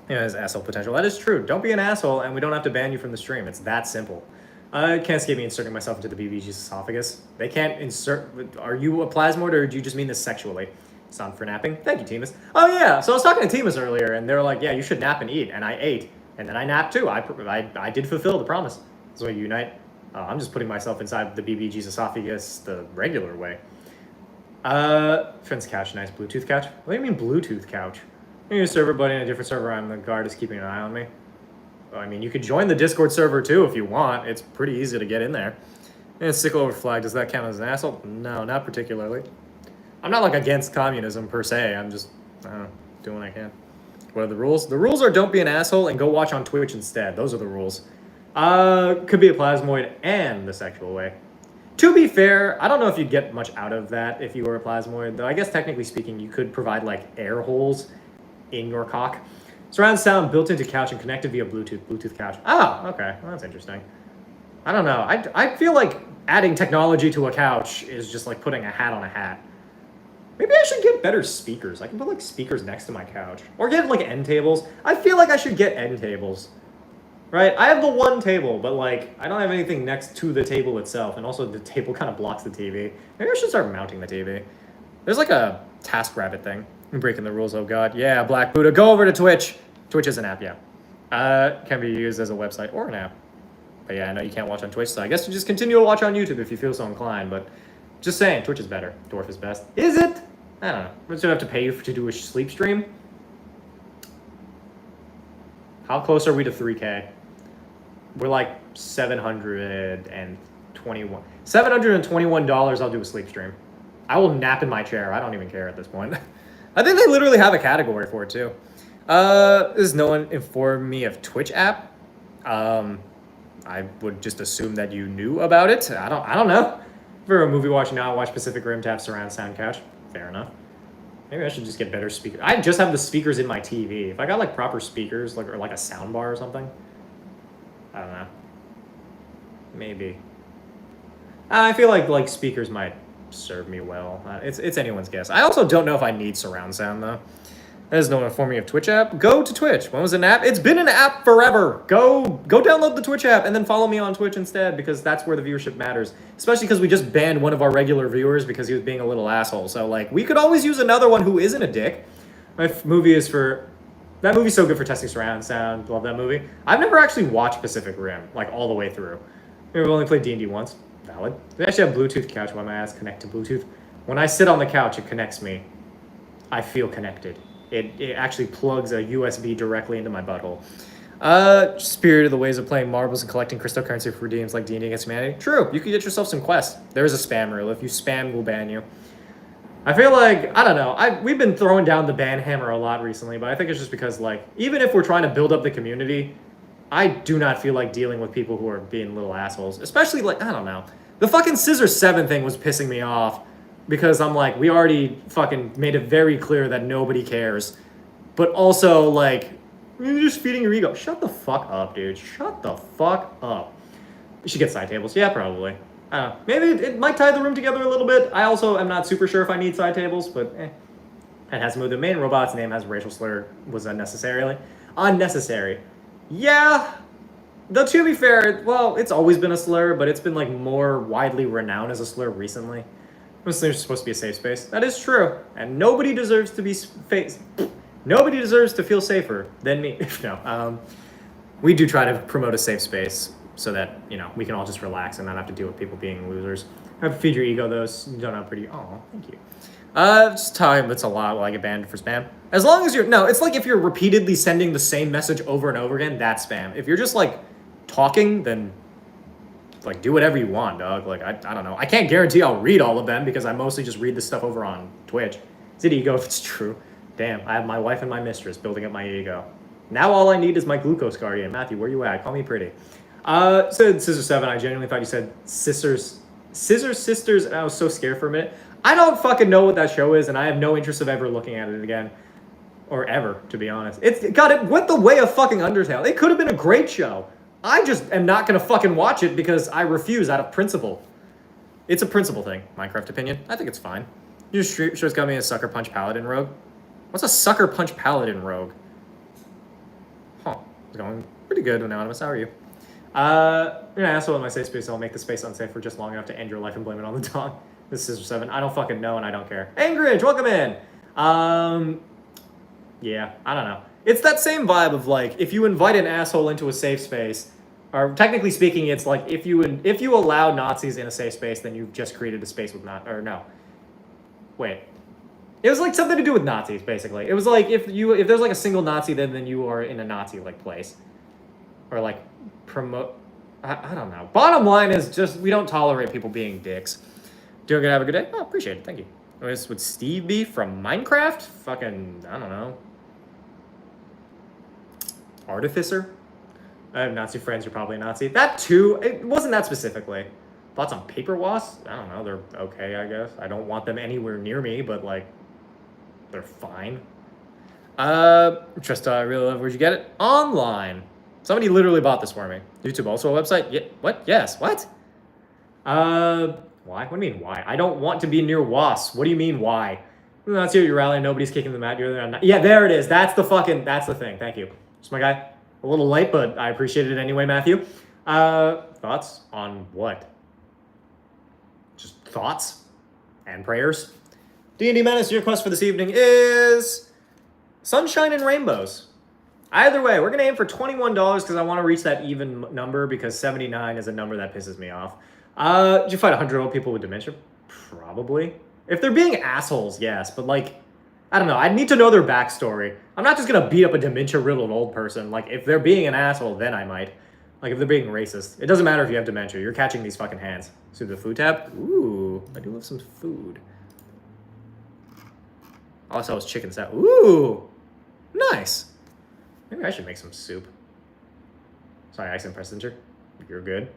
Yeah, there's asshole potential. That is true. Don't be an asshole, and we don't have to ban you from the stream. It's that simple. Can't escape me inserting myself into the BBG's esophagus. They can't insert... Are you a plasmoid, or do you just mean this sexually? Sound for napping? Thank you, Timus. Oh, yeah. So I was talking to Timus earlier, and they were like, yeah, you should nap and eat. And I ate. And then I napped, too. I did fulfill the promise. So we unite. I'm just putting myself inside the BBG's esophagus the regular way. Friend's couch. Nice Bluetooth couch. What do you mean Bluetooth couch? You're a server buddy in a different server. I'm the guard is keeping an eye on me. Well, I mean, you could join the Discord server too if you want. It's pretty easy to get in there. And sickle over flag, does that count as an asshole? No, not particularly. I'm not like against communism per se. I'm just, I don't know, doing what I can. What are the rules? The rules are don't be an asshole and go watch on Twitch instead. Those are the rules. Could be a plasmoid and the sexual way. To be fair, I don't know if you'd get much out of that if you were a plasmoid, though I guess technically speaking, you could provide like air holes in your cock. Surround sound built into couch and connected via Bluetooth couch. Oh, okay. Well, that's interesting. I don't know. I feel like adding technology to a couch is just like putting a hat on a hat. Maybe I should get better speakers. I can put like speakers next to my couch. Or get like end tables. I feel like I should get end tables. right? I have the one table, but like I don't have anything next to the table itself, and also the table kind of blocks the TV. Maybe I should start mounting the TV. There's like a TaskRabbit thing. I'm breaking the rules. Oh God, yeah, Black Buddha, go over to Twitch. Twitch is an app, yeah. Can be used as a website or an app. But yeah, I know you can't watch on Twitch, so I guess you just continue to watch on YouTube if you feel so inclined. But just saying, Twitch is better. Dwarf is best. Is it? I don't know. We're gonna have to pay you to do a sleep stream. How close are we to 3K? We're like $721. $721. I'll do a sleep stream. I will nap in my chair. I don't even care at this point. I think they literally have a category for it too. Does no one inform me of Twitch app? I would just assume that you knew about it. I don't know. For a movie watching now, I watch Pacific Rim to have surround sound couch. Fair enough. Maybe I should just get better speakers. I just have the speakers in my TV. If I got like proper speakers, like or like a sound bar or something, I don't know. Maybe. I feel like speakers might serve me well. It's anyone's guess. I also don't know if I need surround sound though. There's no one informing me of Twitch app. Go to Twitch. When was it an app? It's been an app forever. Go download the Twitch app and then follow me on Twitch instead because that's where the viewership matters. Especially because we just banned one of our regular viewers because he was being a little asshole. So like we could always use another one who isn't a dick. That movie's so good for testing surround sound. Love that movie. I've never actually watched Pacific Rim like all the way through. We've only played D&D once. Valid. We actually have Bluetooth couch. Why my ass connect to Bluetooth? When I sit on the couch, it connects me. I feel connected. It actually plugs a USB directly into my butthole. Spirit of the ways of playing marbles and collecting cryptocurrency for redeems like D&D Against Humanity. True, you could get yourself some quests. There's a spam rule. If you spam, we'll ban you. I feel like, I don't know, we've been throwing down the ban hammer a lot recently, but I think it's just because, like, even if we're trying to build up the community, I do not feel like dealing with people who are being little assholes. Especially, like, I don't know. The fucking Scissor 7 thing was pissing me off. Because I'm like, we already fucking made it very clear that nobody cares. But also, like, you're just feeding your ego. Shut the fuck up, dude. Shut the fuck up. You should get side tables. Yeah, probably. I don't know. Maybe it might tie the room together a little bit. I also am not super sure if I need side tables, but eh. It has to move. The main robot's name has a racial slur. Was unnecessary. Yeah. Though, to be fair, well, it's always been a slur, but it's been, like, more widely renowned as a slur recently. There's supposed to be a safe space. That is true. And nobody deserves to be nobody deserves to feel safer than me. No. We do try to promote a safe space so that, you know, we can all just relax and not have to deal with people being losers. Have to feed your ego, though. You don't know pretty. Oh, thank you. Just time. It's a lot. Will I get banned for spam? As long as you're. No, it's like if you're repeatedly sending the same message over and over again, that's spam. If you're just, like, talking, then. Like, do whatever you want, dog. Like, I don't know. I can't guarantee I'll read all of them because I mostly just read this stuff over on Twitch. Is it ego if it's true? Damn, I have my wife and my mistress building up my ego. Now all I need is my glucose guardian. Matthew, where you at? Call me pretty. Said Scissor 7. I genuinely thought you said Scissor Sisters, and I was so scared for a minute. I don't fucking know what that show is, and I have no interest of ever looking at it again. Or ever, to be honest. It went the way of fucking Undertale. It could have been a great show. I just am not going to fucking watch it because I refuse out of principle. It's a principle thing. Minecraft opinion. I think it's fine. You just sure it's got me a Sucker Punch Paladin Rogue. What's a Sucker Punch Paladin Rogue? Huh. It's going pretty good, Anonymous. How are you? You're an asshole in my safe space. I'll make the space unsafe for just long enough to end your life and blame it on the dog. This is 7. I don't fucking know and I don't care. Angridge, welcome in. Yeah, I don't know. It's that same vibe of like, if you invite an asshole into a safe space, or technically speaking, it's like if you allow Nazis in a safe space, then you've just created a space with no. Wait. It was like something to do with Nazis, basically. It was like if there's like a single Nazi, then you are in a Nazi like place, or like promote. I don't know. Bottom line is just we don't tolerate people being dicks. Doing good. Have a good day. Oh, appreciate it. Thank you. This would Steve be from Minecraft? Fucking I don't know. Artificer? I have Nazi friends, you're probably a Nazi. That too, it wasn't that specifically. Thoughts on paper wasps? I don't know, they're okay, I guess. I don't want them anywhere near me, but like, they're fine. Trista, I really love, where'd you get it? Online. Somebody literally bought this for me. YouTube also a website? Yeah, what? Yes, what? Why? What do you mean, why? I don't want to be near wasps. What do you mean, why? That's you, you're rallying, nobody's kicking them out, you're not. Yeah, there it is, that's the thing, thank you. It's my guy. A little late, but I appreciate it anyway, Matthew. Thoughts on what? Just thoughts and prayers. D&D Menace, your quest for this evening is Sunshine and Rainbows. Either way, we're going to aim for $21 because I want to reach that even number because 79 is a number that pisses me off. Did you fight 100 old people with dementia? Probably. If they're being assholes, yes, but like, I don't know. I need to know their backstory. I'm not just going to beat up a dementia-riddled old person. Like, if they're being an asshole, then I might. Like, if they're being racist. It doesn't matter if you have dementia. You're catching these fucking hands. See the food tab? Ooh, I do love some food. All I saw was chicken salad. Ooh, nice. Maybe I should make some soup. Sorry, I accidentally pressed enter. You're good.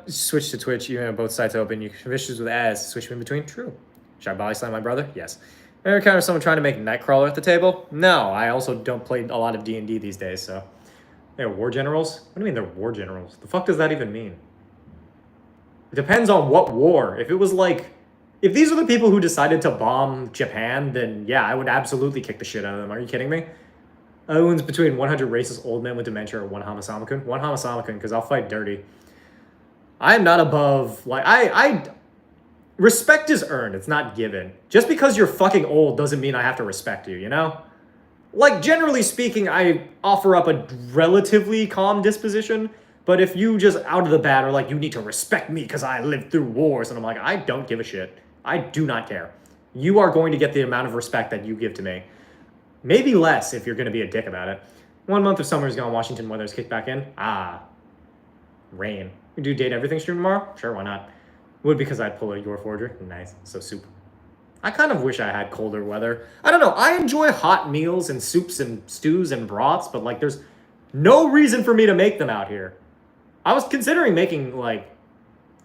Switch to Twitch. You have both sides open. You have issues with ads. Switch in between. True. Should I body slam my brother? Yes. Ever encounter someone trying to make Nightcrawler at the table? No, I also don't play a lot of D&D these days, so. They're war generals? What do you mean they're war generals? The fuck does that even mean? It depends on what war. If it was like, if these are the people who decided to bomb Japan, then yeah, I would absolutely kick the shit out of them. Are you kidding me? Owns between 100 racist old men with dementia or one HamaSamaKun. One HamaSamaKun, because I'll fight dirty. I am not above, like, respect is earned, it's not given. Just because you're fucking old doesn't mean I have to respect you, you know? Like, generally speaking, I offer up a relatively calm disposition, but if you just out of the bat are like, you need to respect me because I lived through wars, and I'm like, I don't give a shit. I do not care. You are going to get the amount of respect that you give to me. Maybe less if you're going to be a dick about it. 1 month of summer is gone. Washington weather's kicked back in. Ah. Rain. You do date everything stream tomorrow? Sure, why not? Would because I'd pull a your forger. Nice. So soup. I kind of wish I had colder weather. I don't know. I enjoy hot meals and soups and stews and broths, but like there's no reason for me to make them out here. I was considering making like,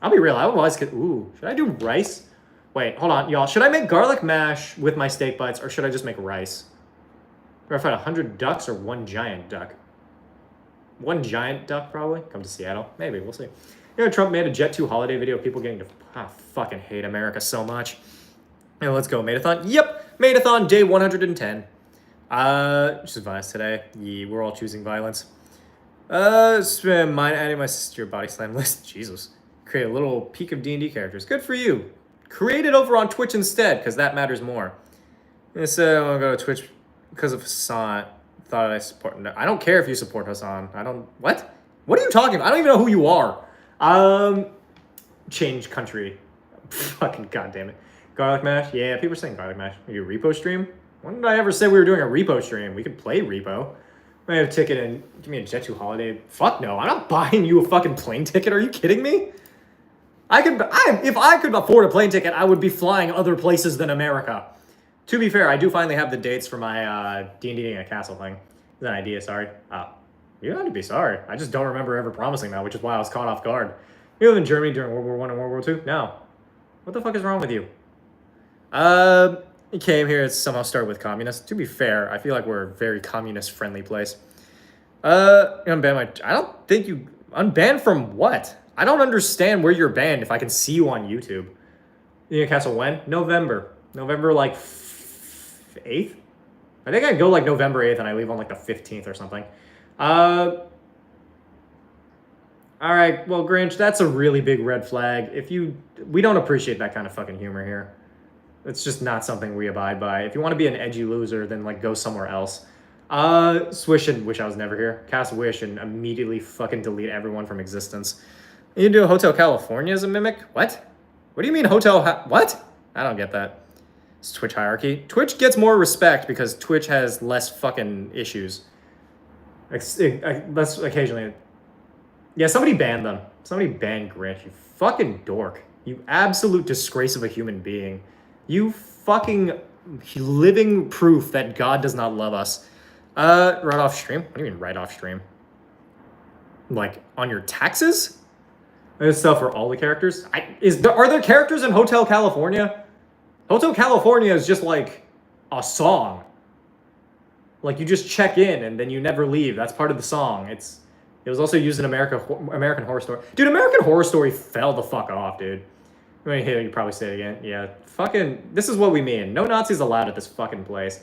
I'll be real. I would always ooh, should I do rice? Wait, hold on, y'all. Should I make garlic mash with my steak bites or should I just make rice? Do I fight 100 ducks or one giant duck? One giant duck, probably. Come to Seattle. Maybe, we'll see. You know, Trump made a Jet 2 holiday video of people getting to... I fucking hate America so much. Yeah, let's go. Maidathon. Yep. Maidathon, day 110. Just advice today. Yeah, we're all choosing violence. Mine adding my sister body slam list. Jesus. Create a little peek of D&D characters. Good for you. Create it over on Twitch instead, because that matters more. I said I want to go to Twitch because of Hassan. Thought I support. No, I don't care if you support Hassan. I don't. What? What are you talking about? I don't even know who you are. Change country. Fucking goddamn it. Garlic mash. Yeah, people are saying garlic mash. Are you a repo stream? When did I ever say we were doing a repo stream? We could play repo. I have a ticket and give me a Jet 2 holiday. Fuck no. I'm not buying you a fucking plane ticket. Are you kidding me? If I could afford a plane ticket, I would be flying other places than America. To be fair, I do finally have the dates for my D&D in a castle thing. Is that an idea? Sorry. You don't have to be sorry. I just don't remember ever promising that, which is why I was caught off guard. You live in Germany during World War I and World War II? No. What the fuck is wrong with you? You came here to somehow start with communists. To be fair, I feel like we're a very communist-friendly place. Unban my... I don't think you... Unbanned from what? I don't understand where you're banned if I can see you on YouTube. You in Castle when? November. November, like, 8th? I think I go, like, November 8th and I leave on, like, the 15th or something. Alright, well, Grinch, that's a really big red flag. We don't appreciate that kind of fucking humor here. It's just not something we abide by. If you want to be an edgy loser, then, like, go somewhere else. Swish and wish I was never here. Cast wish and immediately fucking delete everyone from existence. You do a Hotel California as a mimic? What? What do you mean what? I don't get that. It's Twitch hierarchy. Twitch gets more respect because Twitch has less fucking issues. Less occasionally. Yeah, somebody banned them. Somebody banned Grinch. You fucking dork. You absolute disgrace of a human being. You fucking living proof that God does not love us. Right off stream? What do you mean right off stream? Like, on your taxes? There's stuff for all the characters? Are there characters in Hotel California? Hotel California is just like a song. Like, you just check in and then you never leave. That's part of the song. It was also used in American Horror Story. Dude, American Horror Story fell the fuck off, dude. I mean, here, you probably say it again. Yeah, fucking, this is what we mean. No Nazis allowed at this fucking place.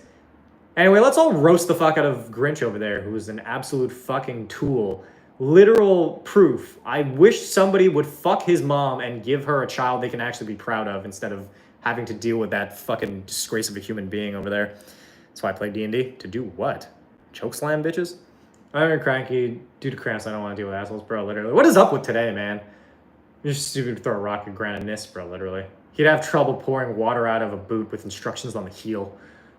Anyway, let's all roast the fuck out of Grinch over there, who is an absolute fucking tool. Literal proof. I wish somebody would fuck his mom and give her a child they can actually be proud of instead of having to deal with that fucking disgrace of a human being over there. That's why I play D&D. To do what? Chokeslam bitches? I'm cranky. Due to cramps, I don't want to deal with assholes, bro, literally. What is up with today, man? You're just stupid to throw a rock at Granite Nist, bro, literally. He'd have trouble pouring water out of a boot with instructions on the heel.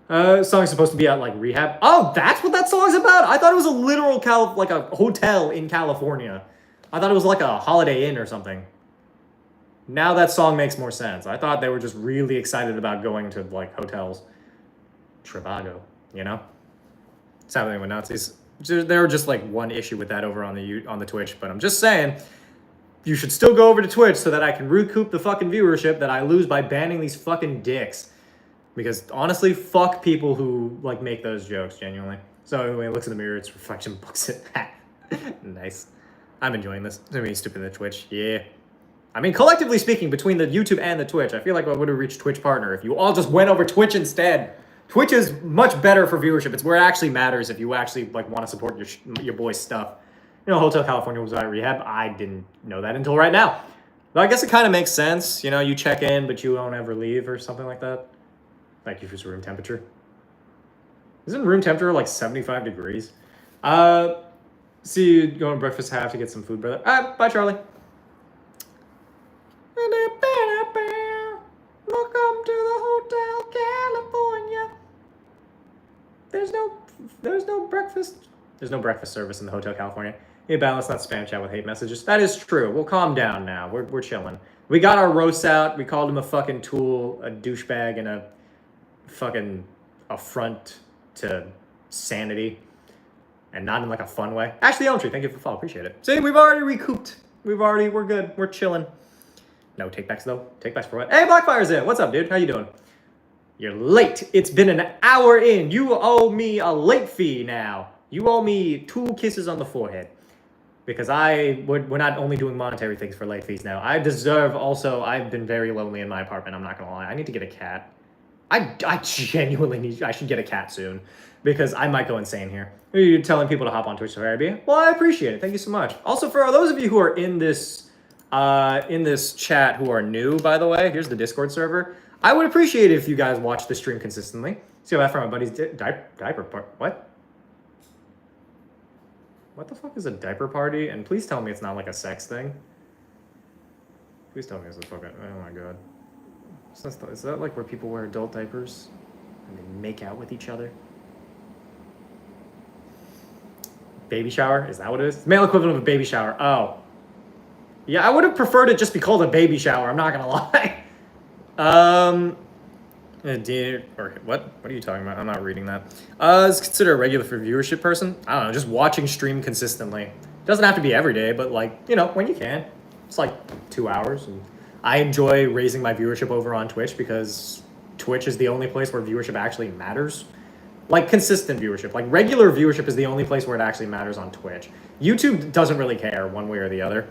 Song's supposed to be at, like, rehab. Oh, that's what that song's about? I thought it was a literal, like, a hotel in California. I thought it was, like, a Holiday Inn or something. Now that song makes more sense. I thought they were just really excited about going to, like, hotels. Trivago, you know? It's happening with Nazis. There were just, like, one issue with that over on the Twitch, but I'm just saying, you should still go over to Twitch so that I can recoup the fucking viewership that I lose by banning these fucking dicks. Because honestly, fuck people who like make those jokes, genuinely. So when he looks in the mirror, it's reflection books it. Nice. I'm enjoying this. It's gonna be stupid in the Twitch. Yeah. I mean, collectively speaking, between the YouTube and the Twitch, I feel like I would have reached Twitch partner if you all just went over Twitch instead. Twitch is much better for viewership. It's where it actually matters if you actually like want to support your boy's stuff. You know, Hotel California was at rehab. I didn't know that until right now. But I guess it kind of makes sense. You know, you check in, but you don't ever leave or something like that. Thank you for room temperature. Isn't room temperature like 75 degrees? See you going to breakfast. Have to get some food, brother. All right, bye, Charlie. Welcome to the Hotel California. There's no breakfast. There's no breakfast service in the Hotel California. Hey, let's not spam chat with hate messages. That is true. We'll calm down now. We're chilling. We got our roasts out. We called him a fucking tool, a douchebag, and a fucking affront to sanity, and not in like a fun way. Ashley Elmtree, thank you for the follow, appreciate it. See, we've already recouped. We're good. We're chilling. No takebacks though. Takebacks for what? Hey, Blackfire's in. What's up, dude? How you doing? You're late. It's been an hour in. You owe me a late fee now. You owe me 2 kisses on the forehead. Because we're not only doing monetary things for late fees now. I deserve also, I've been very lonely in my apartment, I'm not gonna lie. I need to get a cat. I genuinely I should get a cat soon because I might go insane here. You're telling people to hop on Twitch for Airbnb? Well, I appreciate it. Thank you so much. Also, for those of you who are in this chat who are new, by the way, here's the Discord server. I would appreciate it if you guys watch the stream consistently. See how that from my buddy's diaper part. What? What the fuck is a diaper party? And please tell me it's not like a sex thing. Please tell me it's a fucking. Oh my god. Is that like where people wear adult diapers and they make out with each other? Baby shower? Is that what it is? Male equivalent of a baby shower. Oh. Yeah, I would have preferred it just be called a baby shower. I'm not gonna lie. Or what? What are you talking about? I'm not reading that. Is considered a regular for viewership person? I don't know, just watching stream consistently. Doesn't have to be every day, but like, you know, when you can. It's like 2 hours. And I enjoy raising my viewership over on Twitch because Twitch is the only place where viewership actually matters. Like consistent viewership. Like regular viewership is the only place where it actually matters on Twitch. YouTube doesn't really care one way or the other.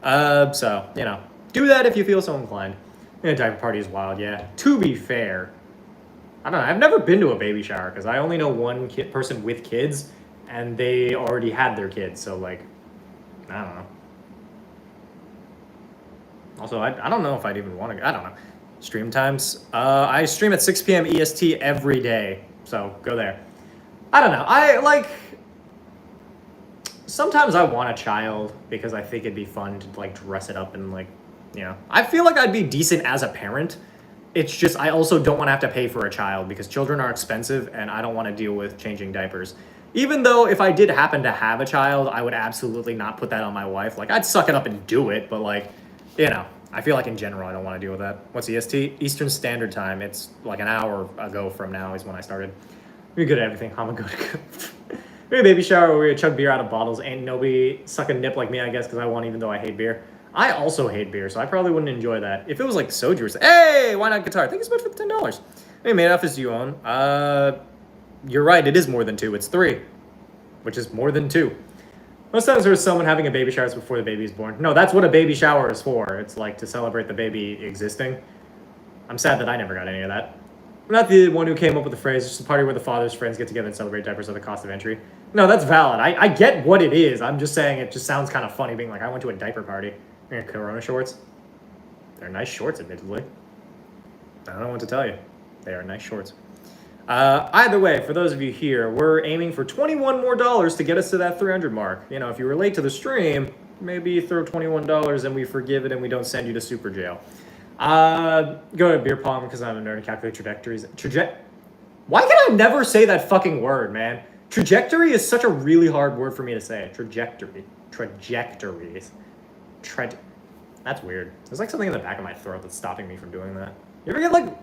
So, you know, do that if you feel so inclined. Yeah, diaper party is wild, yeah. To be fair, I don't know. I've never been to a baby shower because I only know one person with kids, and they already had their kids. So, like, I don't know. Also, I don't know if I'd even want to. I don't know. Stream times. I stream at 6 p.m. EST every day, so go there. I don't know. Sometimes I want a child because I think it'd be fun to like dress it up and like. You know, I feel like I'd be decent as a parent. It's just I also don't want to have to pay for a child because children are expensive and I don't want to deal with changing diapers. Even though if I did happen to have a child, I would absolutely not put that on my wife. Like, I'd suck it up and do it, but like, you know, I feel like in general I don't want to deal with that. What's EST? Eastern Standard Time. It's like an hour ago from now is when I started. We're good at everything. I'm good. Maybe a baby shower where we chug beer out of bottles. Ain't nobody suck a nip like me, I guess, because I won't even though I hate beer. I also hate beer, so I probably wouldn't enjoy that. If it was like soju or something. Hey, why not guitar? Thank you so much for the $10. Hey, Maidathon, do you own? You're right, it is more than 2. It's 3, which is more than 2. Most times there's someone having a baby shower before the baby is born. No, that's what a baby shower is for. It's like to celebrate the baby existing. I'm sad that I never got any of that. I'm not the one who came up with the phrase, it's just a party where the father's friends get together and celebrate diapers at the cost of entry. No, that's valid. I get what it is. I'm just saying it just sounds kind of funny being like, I went to a diaper party. Corona shorts. They're nice shorts, admittedly. I don't know what to tell you. They are nice shorts. Either way, for those of you here, we're aiming for $21 more to get us to that 300 mark. You know, if you were late to the stream, maybe throw $21 and we forgive it and we don't send you to super jail. Go to beer pong because I'm a nerd and calculate trajectories. Why can I never say that fucking word, man? Trajectory is such a really hard word for me to say. Trajectory. Trajectories. That's weird. There's like something in the back of my throat that's stopping me from doing that. You ever get like...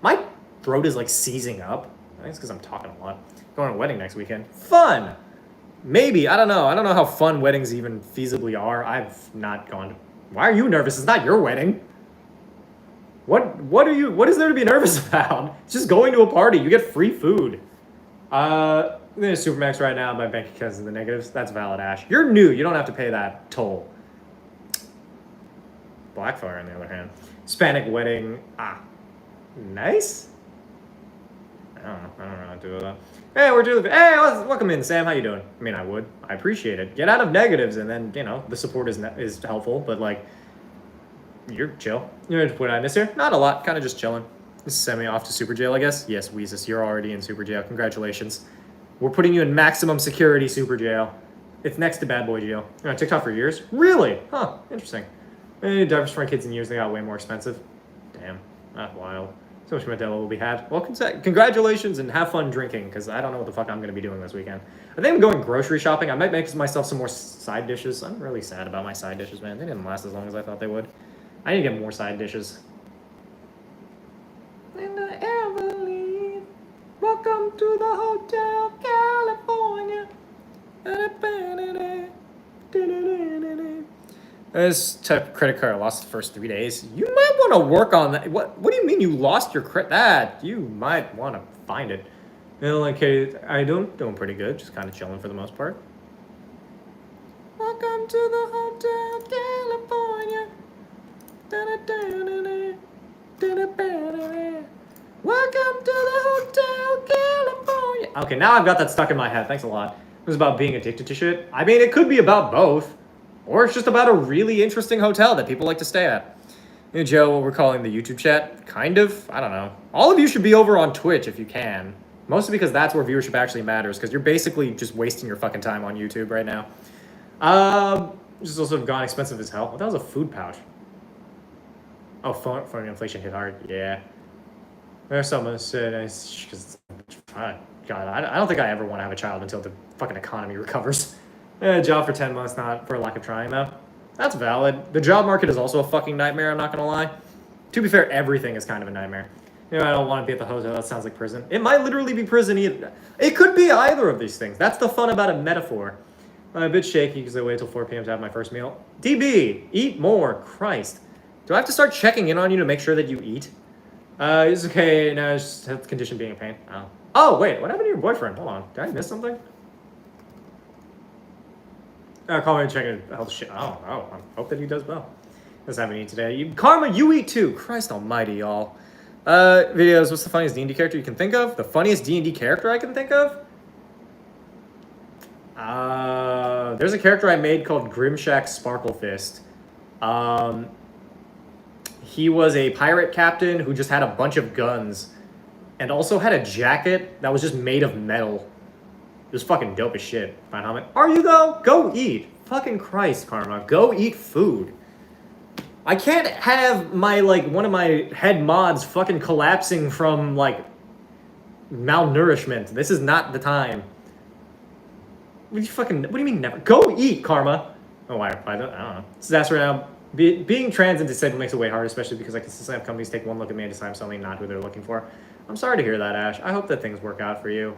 My throat is like seizing up. I think it's because I'm talking a lot. Going to a wedding next weekend. Fun! Maybe. I don't know. I don't know how fun weddings even feasibly are. I've not gone to... Why are you nervous? It's not your wedding. What is there to be nervous about? It's just going to a party. You get free food. There's Supermax right now. My bank account's in the negatives. That's valid, Ash. You're new. You don't have to pay that toll. Blackfire, on the other hand. Hispanic wedding. Nice? I don't know how to do that. Hey, we're doing Hey, welcome in, Sam. How you doing? I mean, I would. I appreciate it. Get out of negatives, and then, you know, the support is helpful, but, like, you're chill. You know what I miss here? Not a lot. Kind of just chilling. Just send me off to super jail, I guess. Yes, Weezus, you're already in super jail. Congratulations. We're putting you in maximum security super jail. It's next to bad boy jail. You're on TikTok for years? Really? Huh. Interesting. Diapers for my kids in years, they got way more expensive. Damn. That's wild. So much Modelo will be had. Well, congratulations and have fun drinking, because I don't know what the fuck I'm going to be doing this weekend. I think I'm going grocery shopping. I might make myself some more side dishes. I'm really sad about my side dishes, man. They didn't last as long as I thought they would. I need to get more side dishes. And I ever leave. Welcome to the Hotel California. This type of credit card I lost the first 3 days. You might want to work on that. What do you mean you lost your credit? That you might want to find it. You know, like, hey, doing pretty good. Just kind of chilling for the most part. Welcome to the Hotel California. Welcome to the Hotel California. Okay, now I've got that stuck in my head. Thanks a lot. It was about being addicted to shit. I mean, it could be about both. Or it's just about a really interesting hotel that people like to stay at. You know, Joe, what we're calling the YouTube chat? Kind of? I don't know. All of you should be over on Twitch if you can. Mostly because that's where viewership actually matters, because you're basically just wasting your fucking time on YouTube right now. This has also gone expensive as hell. Well, that was a food pouch. Oh, phone inflation hit hard. Yeah. There's someone said, because, God, I don't think I ever want to have a child until the fucking economy recovers. Job for 10 months, not for lack of trying, though. That's valid. The job market is also a fucking nightmare, I'm not gonna lie. To be fair, everything is kind of a nightmare. You know, I don't want to be at the hotel. That sounds like prison. It might literally be prison either. It could be either of these things. That's the fun about a metaphor. I'm a bit shaky because I wait till 4 p.m. to have my first meal. DB, eat more. Christ. Do I have to start checking in on you to make sure that you eat? It's okay. No, it's just health condition being a pain. Oh, wait. What happened to your boyfriend? Hold on. Did I miss something? Call me and check it. Health shit. Oh, I hope that he does well. Doesn't have any today. Karma, you eat too. Christ almighty, y'all. Videos, what's the funniest D&D character you can think of? The funniest D&D character I can think of? There's a character I made called Grimshack Sparklefist. He was a pirate captain who just had a bunch of guns and also had a jacket that was just made of metal. It was fucking dope as shit. Fine, Hamid. Are you though? Go eat. Fucking Christ, Karma. Go eat food. I can't have one of my head mods fucking collapsing from, malnourishment. This is not the time. What do you mean never? Go eat, Karma. Oh, I don't know. Disaster now. Being trans and disabled makes it way harder, especially because I consistently have companies take one look at me and decide I'm suddenly not who they're looking for. I'm sorry to hear that, Ash. I hope that things work out for you.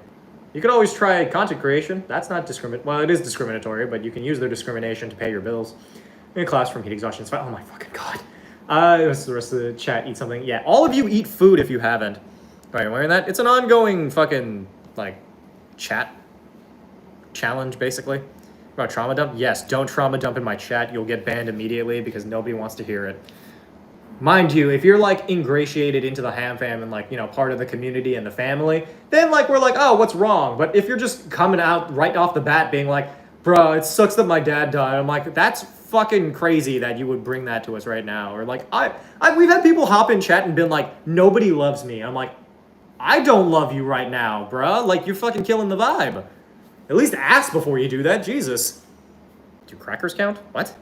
You could always try content creation. That's not discriminatory. Well, it is discriminatory, but you can use their discrimination to pay your bills. In class from heat exhaustion. Oh my fucking god. The rest of the chat eat something. Yeah, all of you eat food if you haven't. Are you wearing that? It's an ongoing fucking, chat challenge, basically. About trauma dump? Yes, don't trauma dump in my chat. You'll get banned immediately because nobody wants to hear it. Mind you, if you're like ingratiated into the Ham fam and like, you know, part of the community and the family, then like we're like, oh, what's wrong? But if you're just coming out right off the bat being like, bro, it sucks that my dad died, I'm like, that's fucking crazy that you would bring that to us right now. Or like, we've had people hop in chat and been like, nobody loves me. I'm like, I don't love you right now, bruh. Like, you're fucking killing the vibe. At least ask before you do that, Jesus. Do crackers count? What?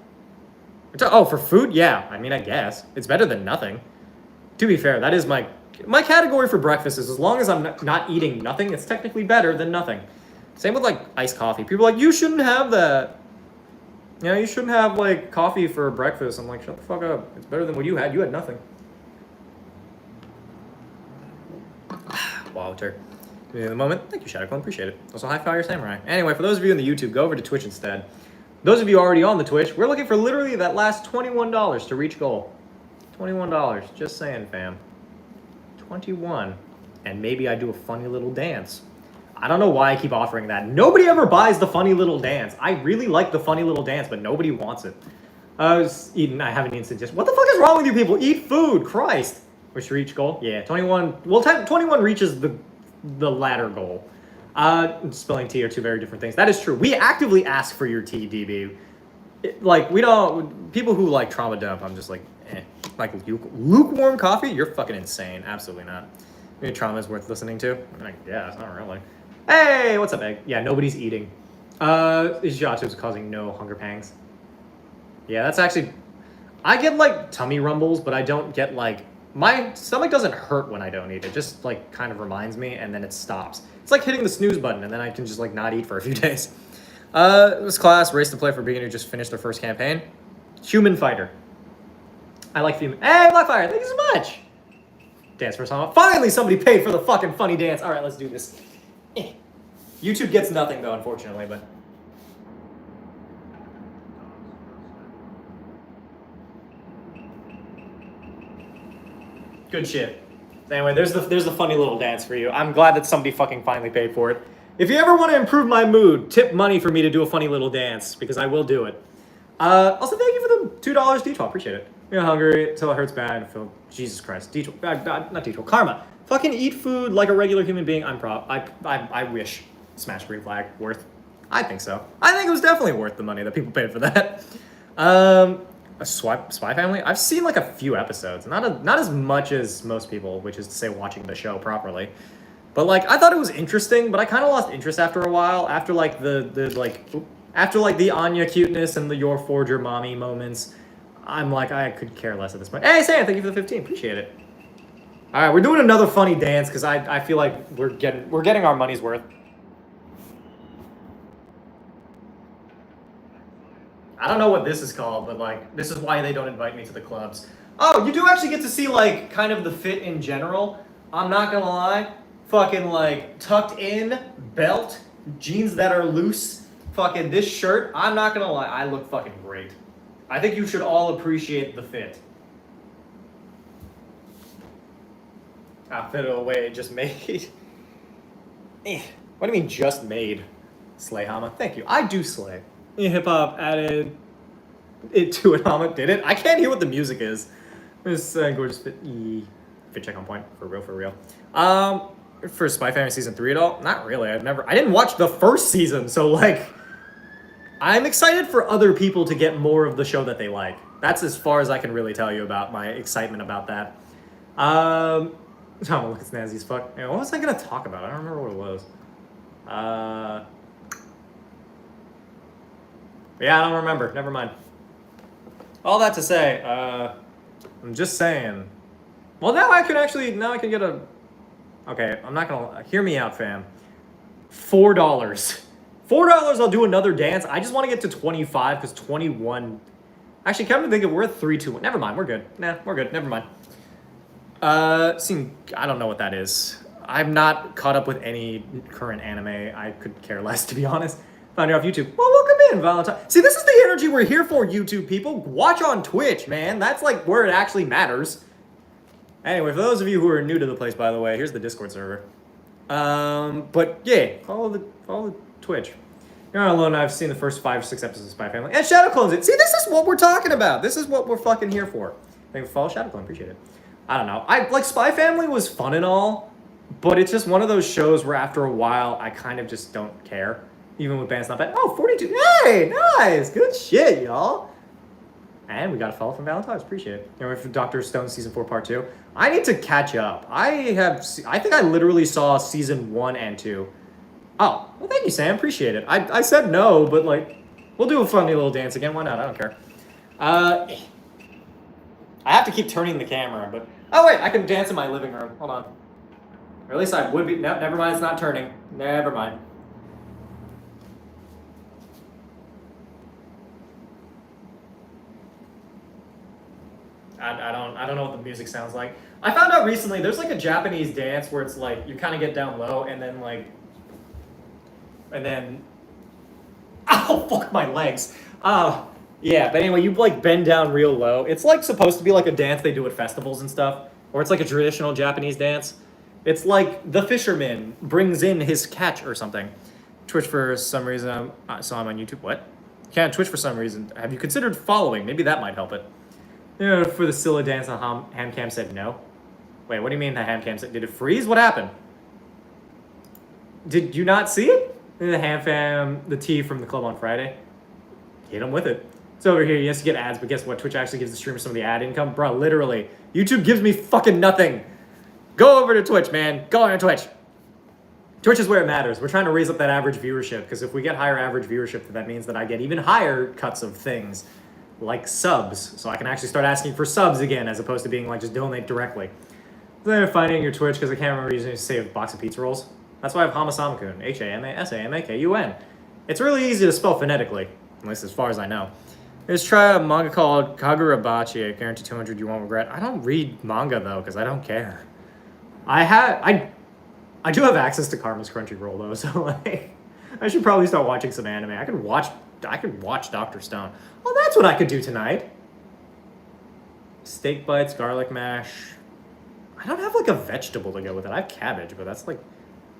Oh, for food? Yeah, I mean, I guess. It's better than nothing. To be fair, that is my category for breakfast is as long as I'm not eating nothing, it's technically better than nothing. Same with, like, iced coffee. People are like, you shouldn't have that. You know, you shouldn't have, like, coffee for breakfast. I'm like, shut the fuck up. It's better than what you had. You had nothing. Walter. In the moment. Thank you, ShadowClone. Appreciate it. Also, hi, Fire Samurai. Anyway, for those of you in the YouTube, go over to Twitch instead. Those of you already on the Twitch, we're looking for literally that last $21 to reach goal. $21. Just saying, fam. 21. And maybe I do a funny little dance. I don't know why I keep offering that. Nobody ever buys the funny little dance. I really like the funny little dance, but nobody wants it. I was eating. I haven't eaten since just. What the fuck is wrong with you people? Eat food. Christ. Which reach goal? Yeah, 21. Well, 21 reaches the latter goal. Spelling tea are two very different things. That is true. We actively ask for your tea, DB. Like, we don't... People who, like, trauma dump, I'm just like, eh. Like, lukewarm coffee? You're fucking insane. Absolutely not. Maybe trauma is worth listening to? I'm like, yeah, it's not really. Hey, what's up, Egg? Yeah, nobody's eating. Jato's causing no hunger pangs. Yeah, that's actually... I get, like, tummy rumbles, but I don't get, like... My stomach doesn't hurt when I don't eat. It just, like, kind of reminds me, and then it stops. It's like hitting the snooze button, and then I can just, like, not eat for a few days. This class, Race to Play for Beginner, just finished their first campaign. Human Fighter. I like human... Hey, Blackfire, thank you so much! Dance for a song. Finally, somebody paid for the fucking funny dance. All right, let's do this. YouTube gets nothing, though, unfortunately, but... Good shit. Anyway, there's the funny little dance for you. I'm glad that somebody fucking finally paid for it. If you ever want to improve my mood, tip money for me to do a funny little dance, because I will do it. Also, thank you for the $2 D12. Appreciate it. You're hungry till it hurts bad. Feel Jesus Christ. D12. Not D12. Karma. Fucking eat food like a regular human being. I wish. Smash green flag. Worth. I think so. I think it was definitely worth the money that people paid for that. A Spy Family? I've seen like a few episodes, not as much as most people, which is to say watching the show properly. But like I thought it was interesting, but I kind of lost interest after a while. After like after the Anya cuteness and the Your Forger mommy moments, I'm like I could care less at this point. Hey Sam, thank you for the 15. Appreciate it. All right, we're doing another funny dance because I feel like we're getting our money's worth. I don't know what this is called, but like, this is why they don't invite me to the clubs. Oh, you do actually get to see like, kind of the fit in general. I'm not gonna lie. Fucking like, tucked in, belt, jeans that are loose, fucking this shirt. I'm not gonna lie, I look fucking great. I think you should all appreciate the fit. I fit it away, just made. What do you mean, just made? Slay Hama, thank you. I do slay. Hip hop added it to it. Hama did it. I can't hear what the music is. This gorgeous fit check on point for real. For Spy Family season 3 at all? Not really. I didn't watch the first season, so like, I'm excited for other people to get more of the show that they like. That's as far as I can really tell you about my excitement about that. Hama, look, it's snazzy as fuck. What was I gonna talk about? I don't remember what it was. Yeah, I don't remember. Never mind. All that to say, I'm just saying. Well, now I can get a... Okay, I'm not gonna... Hear me out, fam. $4. $4, I'll do another dance. I just want to get to 25, because 21... Actually, come to think of it, we're at 3, 2, 1. Never mind, we're good. Nah, we're good. Never mind. I don't know what that is. I'm not caught up with any current anime. I could care less, to be honest. Found you off YouTube. Well, welcome in, Valentine. See, this is the energy we're here for, YouTube people. Watch on Twitch, man. That's like where it actually matters. Anyway, for those of you who are new to the place, by the way, here's the Discord server. But yeah, follow the Twitch. You're not alone. I've seen the first 5 or 6 episodes of Spy Family. And ShadowClone's it. See, this is what we're talking about. This is what we're fucking here for. Thank you for follow Shadow Clone. Appreciate it. I don't know. I like Spy Family was fun and all, but it's just one of those shows where after a while I kind of just don't care. Even with Band's Not Bad. Oh, 42. Hey, nice. Good shit, y'all. And we got a follow from Valentine's. Appreciate it. You know, for Dr. Stone season 4 part 2. I need to catch up. I think I literally saw season 1 and 2. Oh, well, thank you, Sam. Appreciate it. I said no, but like, we'll do a funny little dance again. Why not? I don't care. I have to keep turning the camera, but oh wait, I can dance in my living room. Hold on. Or at least I would be. No, never mind. It's not turning. Never mind. I don't know what the music sounds like. I found out recently there's like a Japanese dance where it's like you kind of get down low and then ow, fuck my legs. Yeah, but anyway, you like bend down real low. It's like supposed to be like a dance they do at festivals and stuff, or it's like a traditional Japanese dance. It's like the fisherman brings in his catch or something. Twitch for some reason. So I'm on YouTube. What? Can't Twitch for some reason. Have you considered following? Maybe that might help it. You know, for the Scylla dance, the Hamcam said no. Wait, what do you mean the Hamcam said? Did it freeze? What happened? Did you not see it? The Hamfam, the T from the club on Friday. Hit him with it. It's over here. Yes, you get ads, but guess what? Twitch actually gives the streamer some of the ad income. Bro, literally. YouTube gives me fucking nothing. Go over to Twitch, man. Go on to Twitch. Twitch is where it matters. We're trying to raise up that average viewership, because if we get higher average viewership, that means that I get even higher cuts of things, like subs. So I can actually start asking for subs again, as opposed to being like, just donate directly. Then finding your Twitch, because I can't remember using it to save a box of pizza rolls. That's why I have HamaSamaKun. HamaSamaKun. It's really easy to spell phonetically, at least as far as I know. Let's try a manga called Kagurabachi. I guarantee 200 you won't regret. I don't read manga though, because I don't care. I do have access to Karma's Crunchyroll though, so like, I should probably start watching some anime. I could watch Dr. Stone. Well, that's what I could do tonight. Steak bites, garlic mash. I don't have like a vegetable to go with it. I have cabbage, but that's like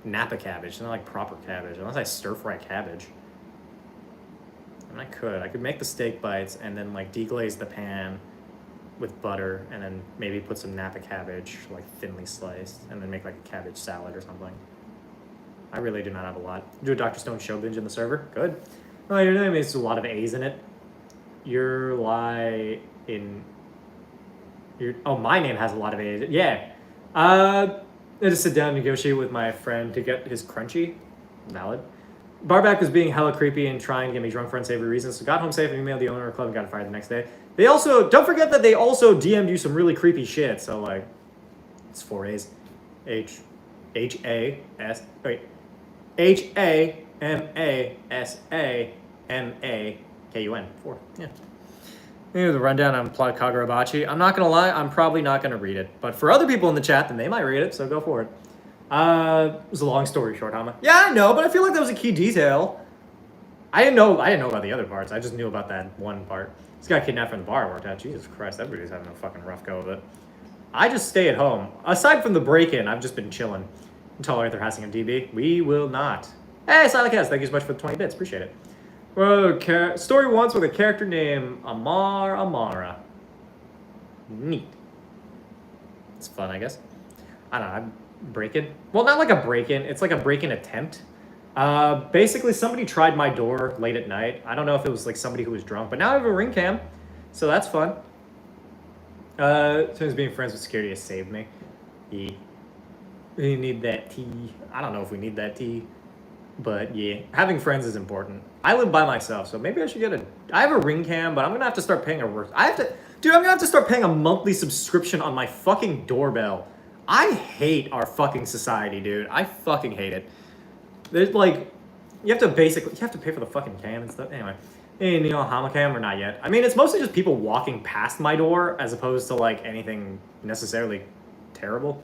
Napa cabbage, not like proper cabbage, unless I stir fry cabbage. And I could make the steak bites and then like deglaze the pan with butter and then maybe put some Napa cabbage, like thinly sliced, and then make like a cabbage salad or something. I really do not have a lot. Do a Dr. Stone show binge in the server. Good. Well, your name has a lot of A's in it. Oh, my name has a lot of A's. Yeah. I just sit down and negotiate with my friend to get his crunchy. Valid. Barback was being hella creepy and trying to get me drunk for unsavory reasons, so got home safe and emailed the owner of the club and got fired the next day. They also, don't forget that they also DM'd you some really creepy shit, so like, it's 4 A's. HamaSamakun. 4. Yeah. Here's the rundown on plot Kagurabachi. I'm not gonna lie, I'm probably not gonna read it. But for other people in the chat, then they might read it, so go for it. It was a long story short, Hama. Yeah, I know, but I feel like that was a key detail. I didn't know about the other parts. I just knew about that one part. This guy kidnapped from the bar worked out. Jesus Christ, everybody's having a fucking rough go of it. I just stay at home. Aside from the break-in, I've just been chilling. Until Arthur Hassing and DB. We will not. Hey, Silent Cast, thank you so much for the 20 bits. Appreciate it. Well, story once with a character named Amara. Neat. It's fun, I guess. I don't know, I'm break-in. Well, not like a break-in. It's like a break-in attempt. Basically, somebody tried my door late at night. I don't know if it was like somebody who was drunk, but now I have a ring cam, so that's fun. Sometimes being friends with security has saved me. We need that tea. I don't know if we need that tea, but yeah, having friends is important. I live by myself, so maybe I should get I have a ring cam, but I'm gonna have to start paying I'm gonna have to start paying a monthly subscription on my fucking doorbell. I hate our fucking society, dude. I fucking hate it. There's like, you have to pay for the fucking cam and stuff. Anyway, hey, Neil, HamaCam or not yet? I mean, it's mostly just people walking past my door as opposed to like anything necessarily terrible.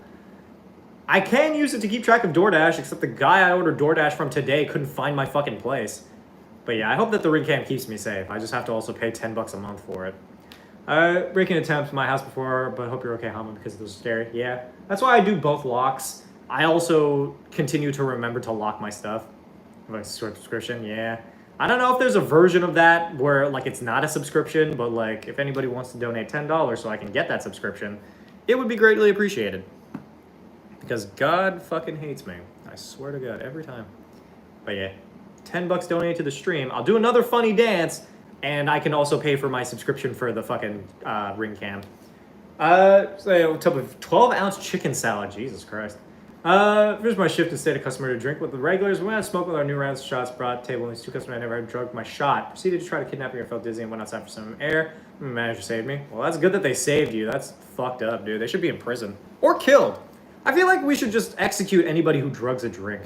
I can use it to keep track of DoorDash, except the guy I ordered DoorDash from today couldn't find my fucking place. But yeah, I hope that the ring cam keeps me safe. I just have to also pay $10 a month for it. Breaking attempt to my house before, but hope you're okay, Hama, because it was scary. Yeah, that's why I do both locks. I also continue to remember to lock my stuff. Like subscription, yeah. I don't know if there's a version of that where like it's not a subscription, but like if anybody wants to donate $10 so I can get that subscription, it would be greatly appreciated. Because God fucking hates me. I swear to God, every time. But yeah, $10 donate to the stream. I'll do another funny dance, and I can also pay for my subscription for the fucking ring cam. So a tub of 12-ounce chicken salad. Jesus Christ. Here's my shift instead of customer to drink with the regulars. We went out to smoke with our new rounds of shots brought table, and these 2 customers I never had drugged my shot. Proceeded to try to kidnap me. I felt dizzy and went outside for some air. My manager saved me. Well, that's good that they saved you. That's fucked up, dude. They should be in prison. Or killed. I feel like we should just execute anybody who drugs a drink.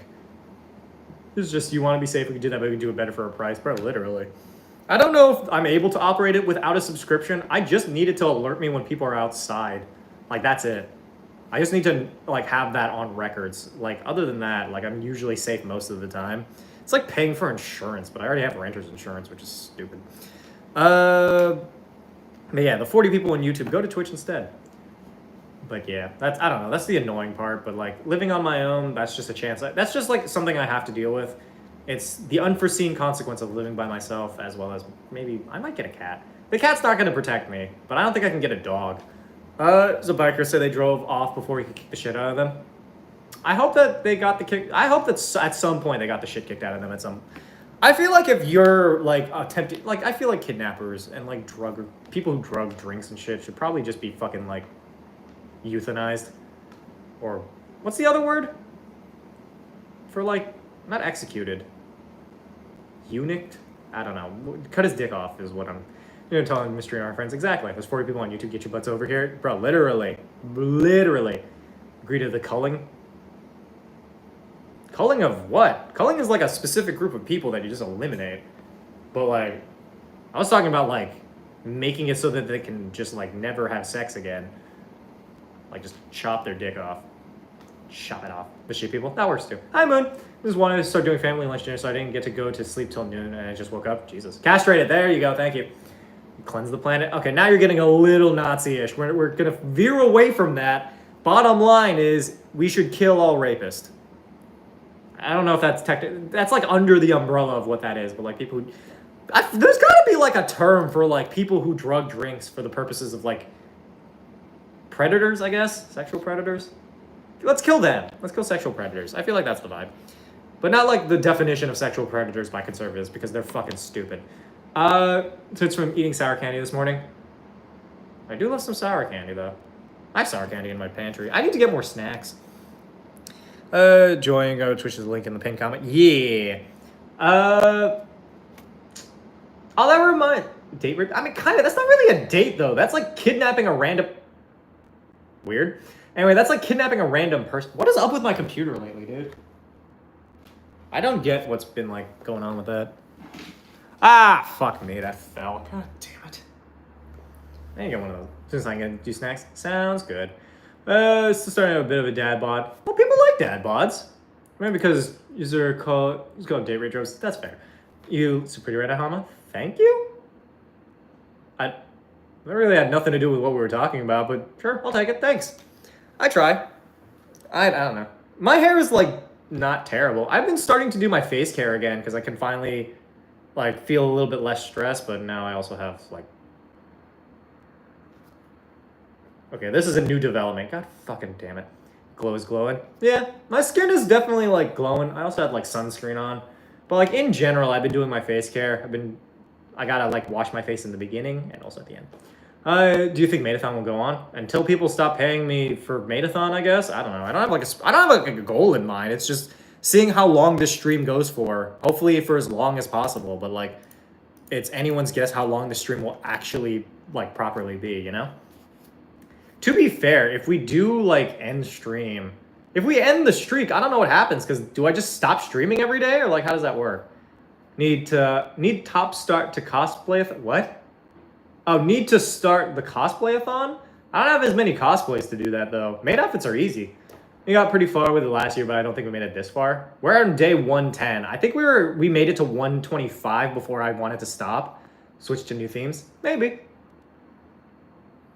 It's just, you want to be safe, we can do that, but we can do it better for a price. Bro, literally. I don't know if I'm able to operate it without a subscription. I just need it to alert me when people are outside. Like, that's it. I just need to, like, have that on records. Like, other than that, like, I'm usually safe most of the time. It's like paying for insurance, but I already have renter's insurance, which is stupid. But yeah, the 40 people on YouTube, go to Twitch instead. But yeah, that's, I don't know, that's the annoying part, but like living on my own, that's just a chance. That's just like something I have to deal with. It's the unforeseen consequence of living by myself, as well as maybe I might get a cat. The cat's not going to protect me, but I don't think I can get a dog. So biker said they drove off before he could kick the shit out of them. I hope that they got the kick. I hope that at some point they got the shit kicked out of them at some. I feel like if you're like attempting, like I feel like kidnappers and like people who drug drinks and shit should probably just be fucking like euthanized, or what's the other word for like not executed, eunuched? I don't know. Cut his dick off is what I'm telling mystery and our friends. Exactly. There's 40 people on YouTube. Get your butts over here, bro. Literally agree to the culling. Culling of what? Culling is like a specific group of people that you just eliminate. But like, I was talking about like making it so that they can just like never have sex again. Like, just chop their dick off. Chop it off. The shit people. That works, too. Hi, Moon. Just wanted to start doing family lunch dinner, so I didn't get to go to sleep till noon, and I just woke up. Jesus. Castrated. There you go. Thank you. Cleanse the planet. Okay, now you're getting a little Nazi-ish. We're going to veer away from that. Bottom line is, we should kill all rapists. I don't know if that's that's, like, under the umbrella of what that is, but, like, people who... there's got to be, like, a term for, like, people who drug drinks for the purposes of, like, predators, I guess? Sexual predators? Let's kill them. Let's kill sexual predators. I feel like that's the vibe. But not like the definition of sexual predators by conservatives, because they're fucking stupid. So it's from eating sour candy this morning. I do love some sour candy, though. I have sour candy in my pantry. I need to get more snacks. Join, go to Twitch's link in the pinned comment. Yeah. Oh, that reminds... Date rape? I mean, kind of. That's not really a date, though. That's like kidnapping a random... Weird. Anyway, that's like kidnapping a random person. What is up with my computer lately, dude? I don't get what's been like going on with that. Ah, fuck me, that fell. God damn it. I didn't get one of those. Since I can do snacks. Sounds good. It's starting a bit of a dad bod. Well, people like dad bods. Maybe because it's called date rate drops. That's fair. You so pretty right at Hama. Thank you. That really had nothing to do with what we were talking about, but sure, I'll take it. Thanks. I try. I don't know. My hair is, like, not terrible. I've been starting to do my face care again because I can finally, like, feel a little bit less stressed, but now I also have, like... Okay, this is a new development. God fucking damn it. Glow is glowing. Yeah, my skin is definitely, like, glowing. I also have, like, sunscreen on. But, like, in general, I've been doing my face care. I gotta, like, wash my face in the beginning and also at the end. Do you think Maidathon will go on? Until people stop paying me for Maidathon, I guess? I don't know. I don't have a goal in mind. It's just seeing how long this stream goes for. Hopefully for as long as possible, but, like, it's anyone's guess how long the stream will actually, like, properly be, you know? To be fair, if we do, like, end stream... If we end the streak, I don't know what happens, because do I just stop streaming every day, or, like, how does that work? Need top start to cosplay... What? Oh, need to start the cosplay-a-thon? I don't have as many cosplays to do that, though. Maid outfits are easy. We got pretty far with it last year, but I don't think we made it this far. We're on day 110. I think we made it to 125 before I wanted to stop. Switch to new themes? Maybe.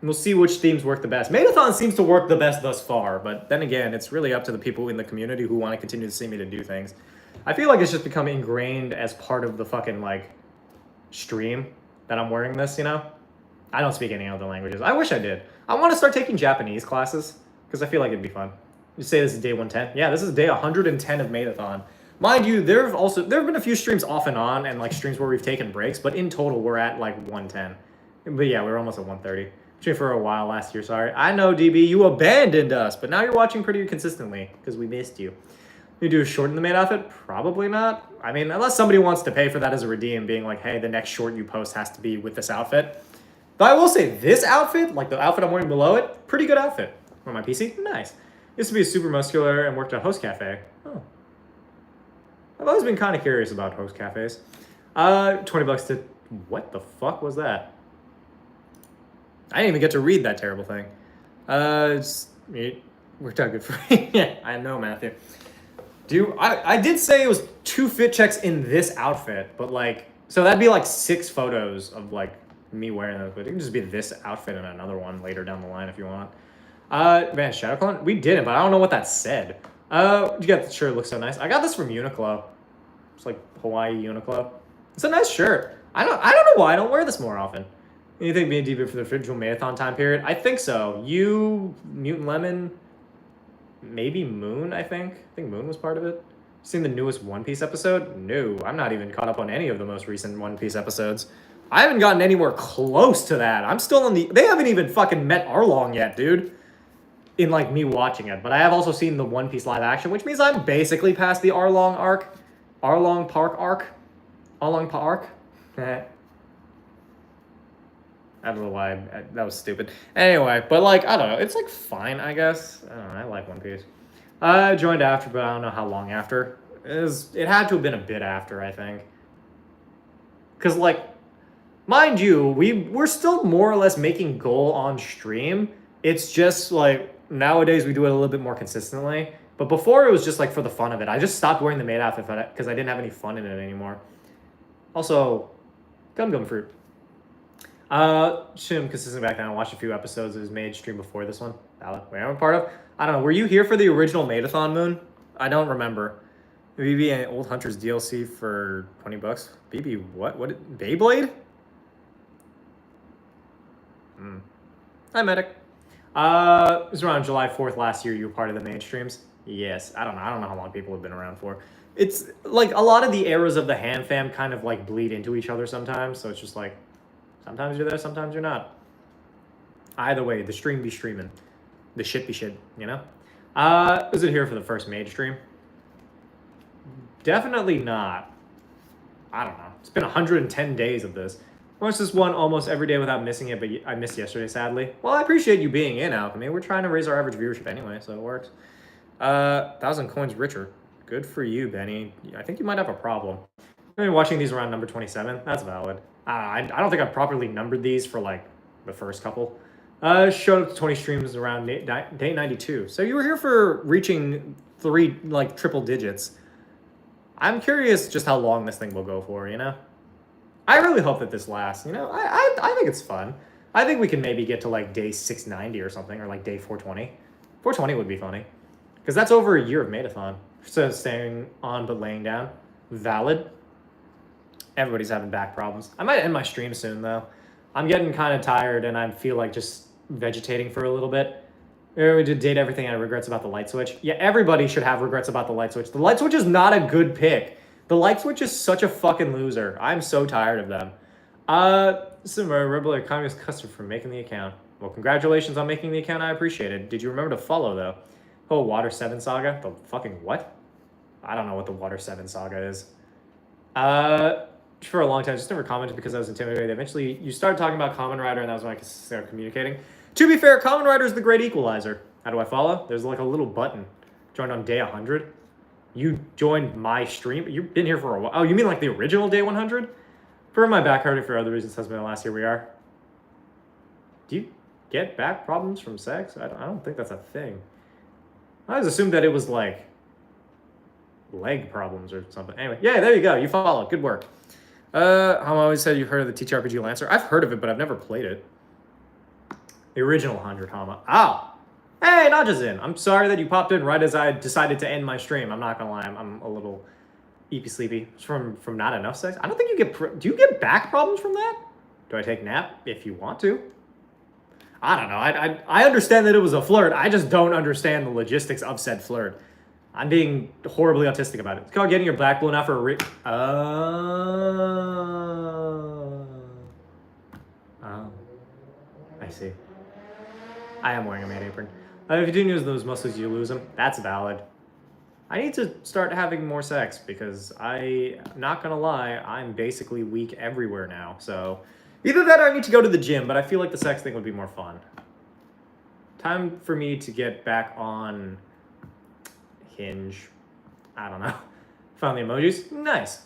We'll see which themes work the best. Maidathon seems to work the best thus far, but then again, it's really up to the people in the community who want to continue to see me to do things. I feel like it's just become ingrained as part of the fucking, like, stream that I'm wearing this, you know? I don't speak any other languages. I wish I did. I want to start taking Japanese classes because I feel like it'd be fun. You say this is day 110? Yeah, this is day 110 of Maidathon. Mind you, there have been a few streams off and on and like streams where we've taken breaks, but in total we're at like 110. But yeah, we're almost at 130. Streamed for a while last year, sorry. I know, DB, you abandoned us, but now you're watching pretty consistently because we missed you. You do a short in the main outfit? Probably not. I mean, unless somebody wants to pay for that as a redeem, being like, hey, the next short you post has to be with this outfit. But I will say, this outfit, like the outfit I'm wearing below it, pretty good outfit. On my PC, nice. Used to be super muscular and worked at Host Cafe. Oh. I've always been kind of curious about host cafes. 20 bucks to... What the fuck was that? I didn't even get to read that terrible thing. It worked out good for me. Yeah, I know, Matthew. I did say it was 2 fit checks in this outfit, but like... So that'd be like 6 photos of like me wearing those, but it can just be this outfit and another one later down the line if you want. Man, Shadow Clone? We didn't, but I don't know what that said. You got the shirt, looks so nice. I got this from Uniqlo. It's like Hawaii Uniqlo. It's a nice shirt. I don't know why I don't wear this more often. You think being deep for the perpetual Maidathon time period? I think so. You, Mutant Lemon, maybe Moon, I think. I think Moon was part of it. Seen the newest One Piece episode? No, I'm not even caught up on any of the most recent One Piece episodes. I haven't gotten anywhere close to that. I'm still on the... They haven't even fucking met Arlong yet, dude. In, like, me watching it. But I have also seen the One Piece live action, which means I'm basically past the Arlong arc. Arlong Park arc. Arlong Park. I don't know why. That was stupid. Anyway, but, like, I don't know. It's, like, fine, I guess. I don't know. I like One Piece. I joined after, but I don't know how long after. It had to have been a bit after, I think. Because, like, mind you, we're still more or less making goal on stream. It's just, like, nowadays we do it a little bit more consistently. But before it was just, like, for the fun of it. I just stopped wearing the Maid outfit because I didn't have any fun in it anymore. Also, gum fruit. Shim consistently back then. I watched a few episodes of his Maid stream before this one. Wait, I'm a part of. I don't know. Were you here for the original Maidathon, Moon? I don't remember. BB and Old Hunters DLC for 20 bucks. BB what? What? Beyblade? Hi, Medic. It was around July 4th last year. You were part of the Maid streams. Yes. I don't know how long people have been around for. It's like a lot of the eras of the Han fam kind of like bleed into each other sometimes. So it's just like sometimes you're there, sometimes you're not. Either way, the stream be streaming. The shit be shit, you know? Was it here for the first Maid stream? Definitely not. I don't know. It's been 110 days of this. Watch this one almost every day without missing it, but I missed yesterday, sadly. Well, I appreciate you being in, Alchemy. We're trying to raise our average viewership anyway, so it works. 1,000 coins richer. Good for you, Benny. I think you might have a problem. I've been watching these around number 27. That's valid. I don't think I've properly numbered these for, like, the first couple. Showed up to 20 streams around day 92. So you were here for reaching 3, like, triple digits. I'm curious just how long this thing will go for, you know? I really hope that this lasts, you know? I think it's fun. I think we can maybe get to, like, day 690 or something, or, like, day 420. 420 would be funny. Because that's over a year of Maidathon. So staying on but laying down. Valid. Everybody's having back problems. I might end my stream soon, though. I'm getting kind of tired, and I feel like just vegetating for a little bit. We did date everything and regrets about the light switch. Yeah, everybody should have regrets about the light switch. The light switch is not a good pick. The light switch is such a fucking loser. I'm so tired of them. Similar regular communist customer for making the account. Well, congratulations on making the account. I appreciate it. Did you remember to follow, though? Oh, Water 7 Saga? The fucking what? I don't know what the Water 7 Saga is. For a long time, just never commented because I was intimidated. Eventually, you started talking about Kamen Rider, and that was when I started communicating. To be fair, Kamen Rider is the great equalizer. How do I follow? There's like a little button. Joined on day 100. You joined my stream? You've been here for a while. Oh, you mean like the original day 100? For my back hurting for other reasons, husband and last year we are. Do you get back problems from sex? I don't think that's a thing. I always assumed that it was like leg problems or something. Anyway, yeah, there you go. You followed. Good work. I always said you've heard of the TTRPG Lancer. I've heard of it, but I've never played it. The original 100 Hama. Oh! Hey, Najazin! I'm sorry that you popped in right as I decided to end my stream. I'm not gonna lie, I'm a little Eepy sleepy. It's from not enough sex. I don't think you get. Do you get back problems from that? Do I take a nap if you want to? I don't know. I understand that it was a flirt. I just don't understand the logistics of said flirt. I'm being horribly autistic about it. It's called getting your back blown out for a Oh. I see. I am wearing a Maid apron. If you do use those muscles, you lose them. That's valid. I need to start having more sex because I'm not gonna lie, I'm basically weak everywhere now. So either that or I need to go to the gym, but I feel like the sex thing would be more fun. Time for me to get back on Hinge. I don't know. Found the emojis? Nice.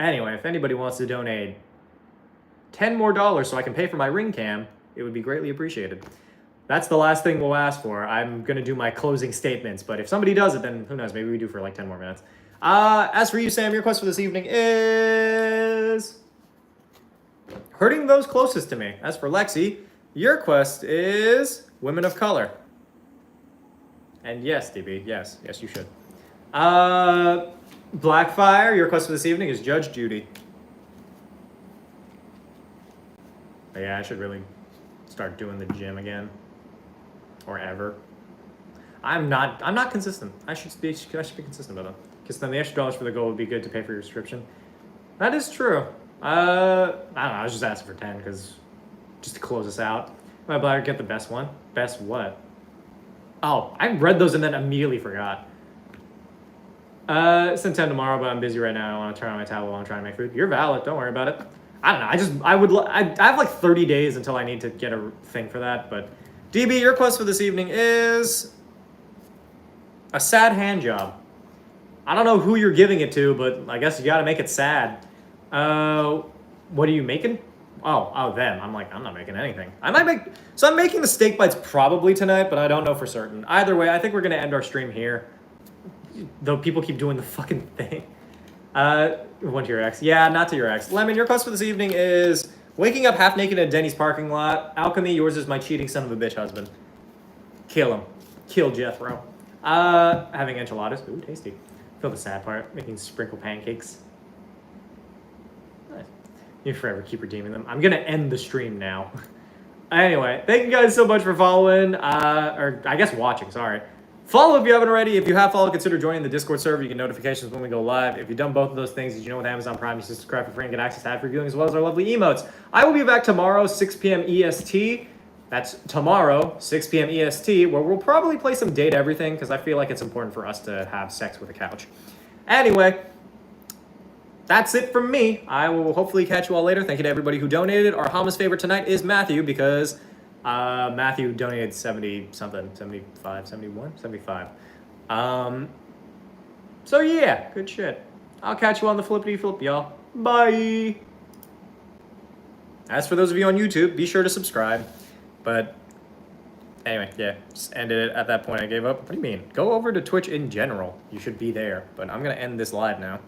Anyway, if anybody wants to donate $10 more so I can pay for my ring cam, it would be greatly appreciated. That's the last thing we'll ask for. I'm going to do my closing statements, but if somebody does it, then who knows? Maybe we do for like 10 more minutes. As for you, Sam, your quest for this evening is hurting those closest to me. As for Lexi, your quest is women of color. And yes, DB, yes, you should. Blackfire, your quest for this evening is Judge Judy. But yeah, I should really start doing the gym again. Or ever. I'm not consistent. I should be consistent about it. Because then the extra dollars for the goal would be good to pay for your subscription. That is true. I don't know, I was just asking for 10 because just to close us out. My bladder get the best one. Best what? Oh, I read those and then immediately forgot. Send 10 tomorrow, but I'm busy right now. I want to turn on my tablet while I'm trying to make food. You're valid. Don't worry about it. I don't know. I have like 30 days until I need to get a thing for that, but DB, your quest for this evening is a sad hand job. I don't know who you're giving it to, but I guess you got to make it sad. What are you making? Oh, them. I'm like, I'm not making anything. So I'm making the steak bites probably tonight, but I don't know for certain. Either way, I think we're going to end our stream here. Though people keep doing the fucking thing. One to your ex. Yeah, not to your ex. Lemon, your quest for this evening is waking up half naked in a Denny's parking lot. Alchemy, yours is my cheating son of a bitch husband. Kill him. Kill Jethro. Having enchiladas. Ooh, tasty. Feel the sad part. Making sprinkle pancakes. Nice. You forever keep redeeming them. I'm gonna end the stream now. Anyway, thank you guys so much for following. Or I guess watching, sorry. Follow if you haven't already. If you have followed, consider joining the Discord server. You get notifications when we go live. If you've done both of those things, did you know with Amazon Prime, you can subscribe for free and get access to ad-free viewing as well as our lovely emotes. I will be back tomorrow, 6 p.m. EST. That's tomorrow, 6 p.m. EST, where we'll probably play some Date Everything because I feel like it's important for us to have sex with a couch. Anyway, that's it from me. I will hopefully catch you all later. Thank you to everybody who donated. Our Hama's favorite tonight is Matthew because Matthew donated 70 something, 75, 71, 75. So yeah, good shit. I'll catch you on the flippity flip, y'all. Bye. As for those of you on YouTube, be sure to subscribe. But anyway, yeah, just ended it at that point. I gave up. What do you mean? Go over to Twitch in general. You should be there. But I'm gonna end this live now.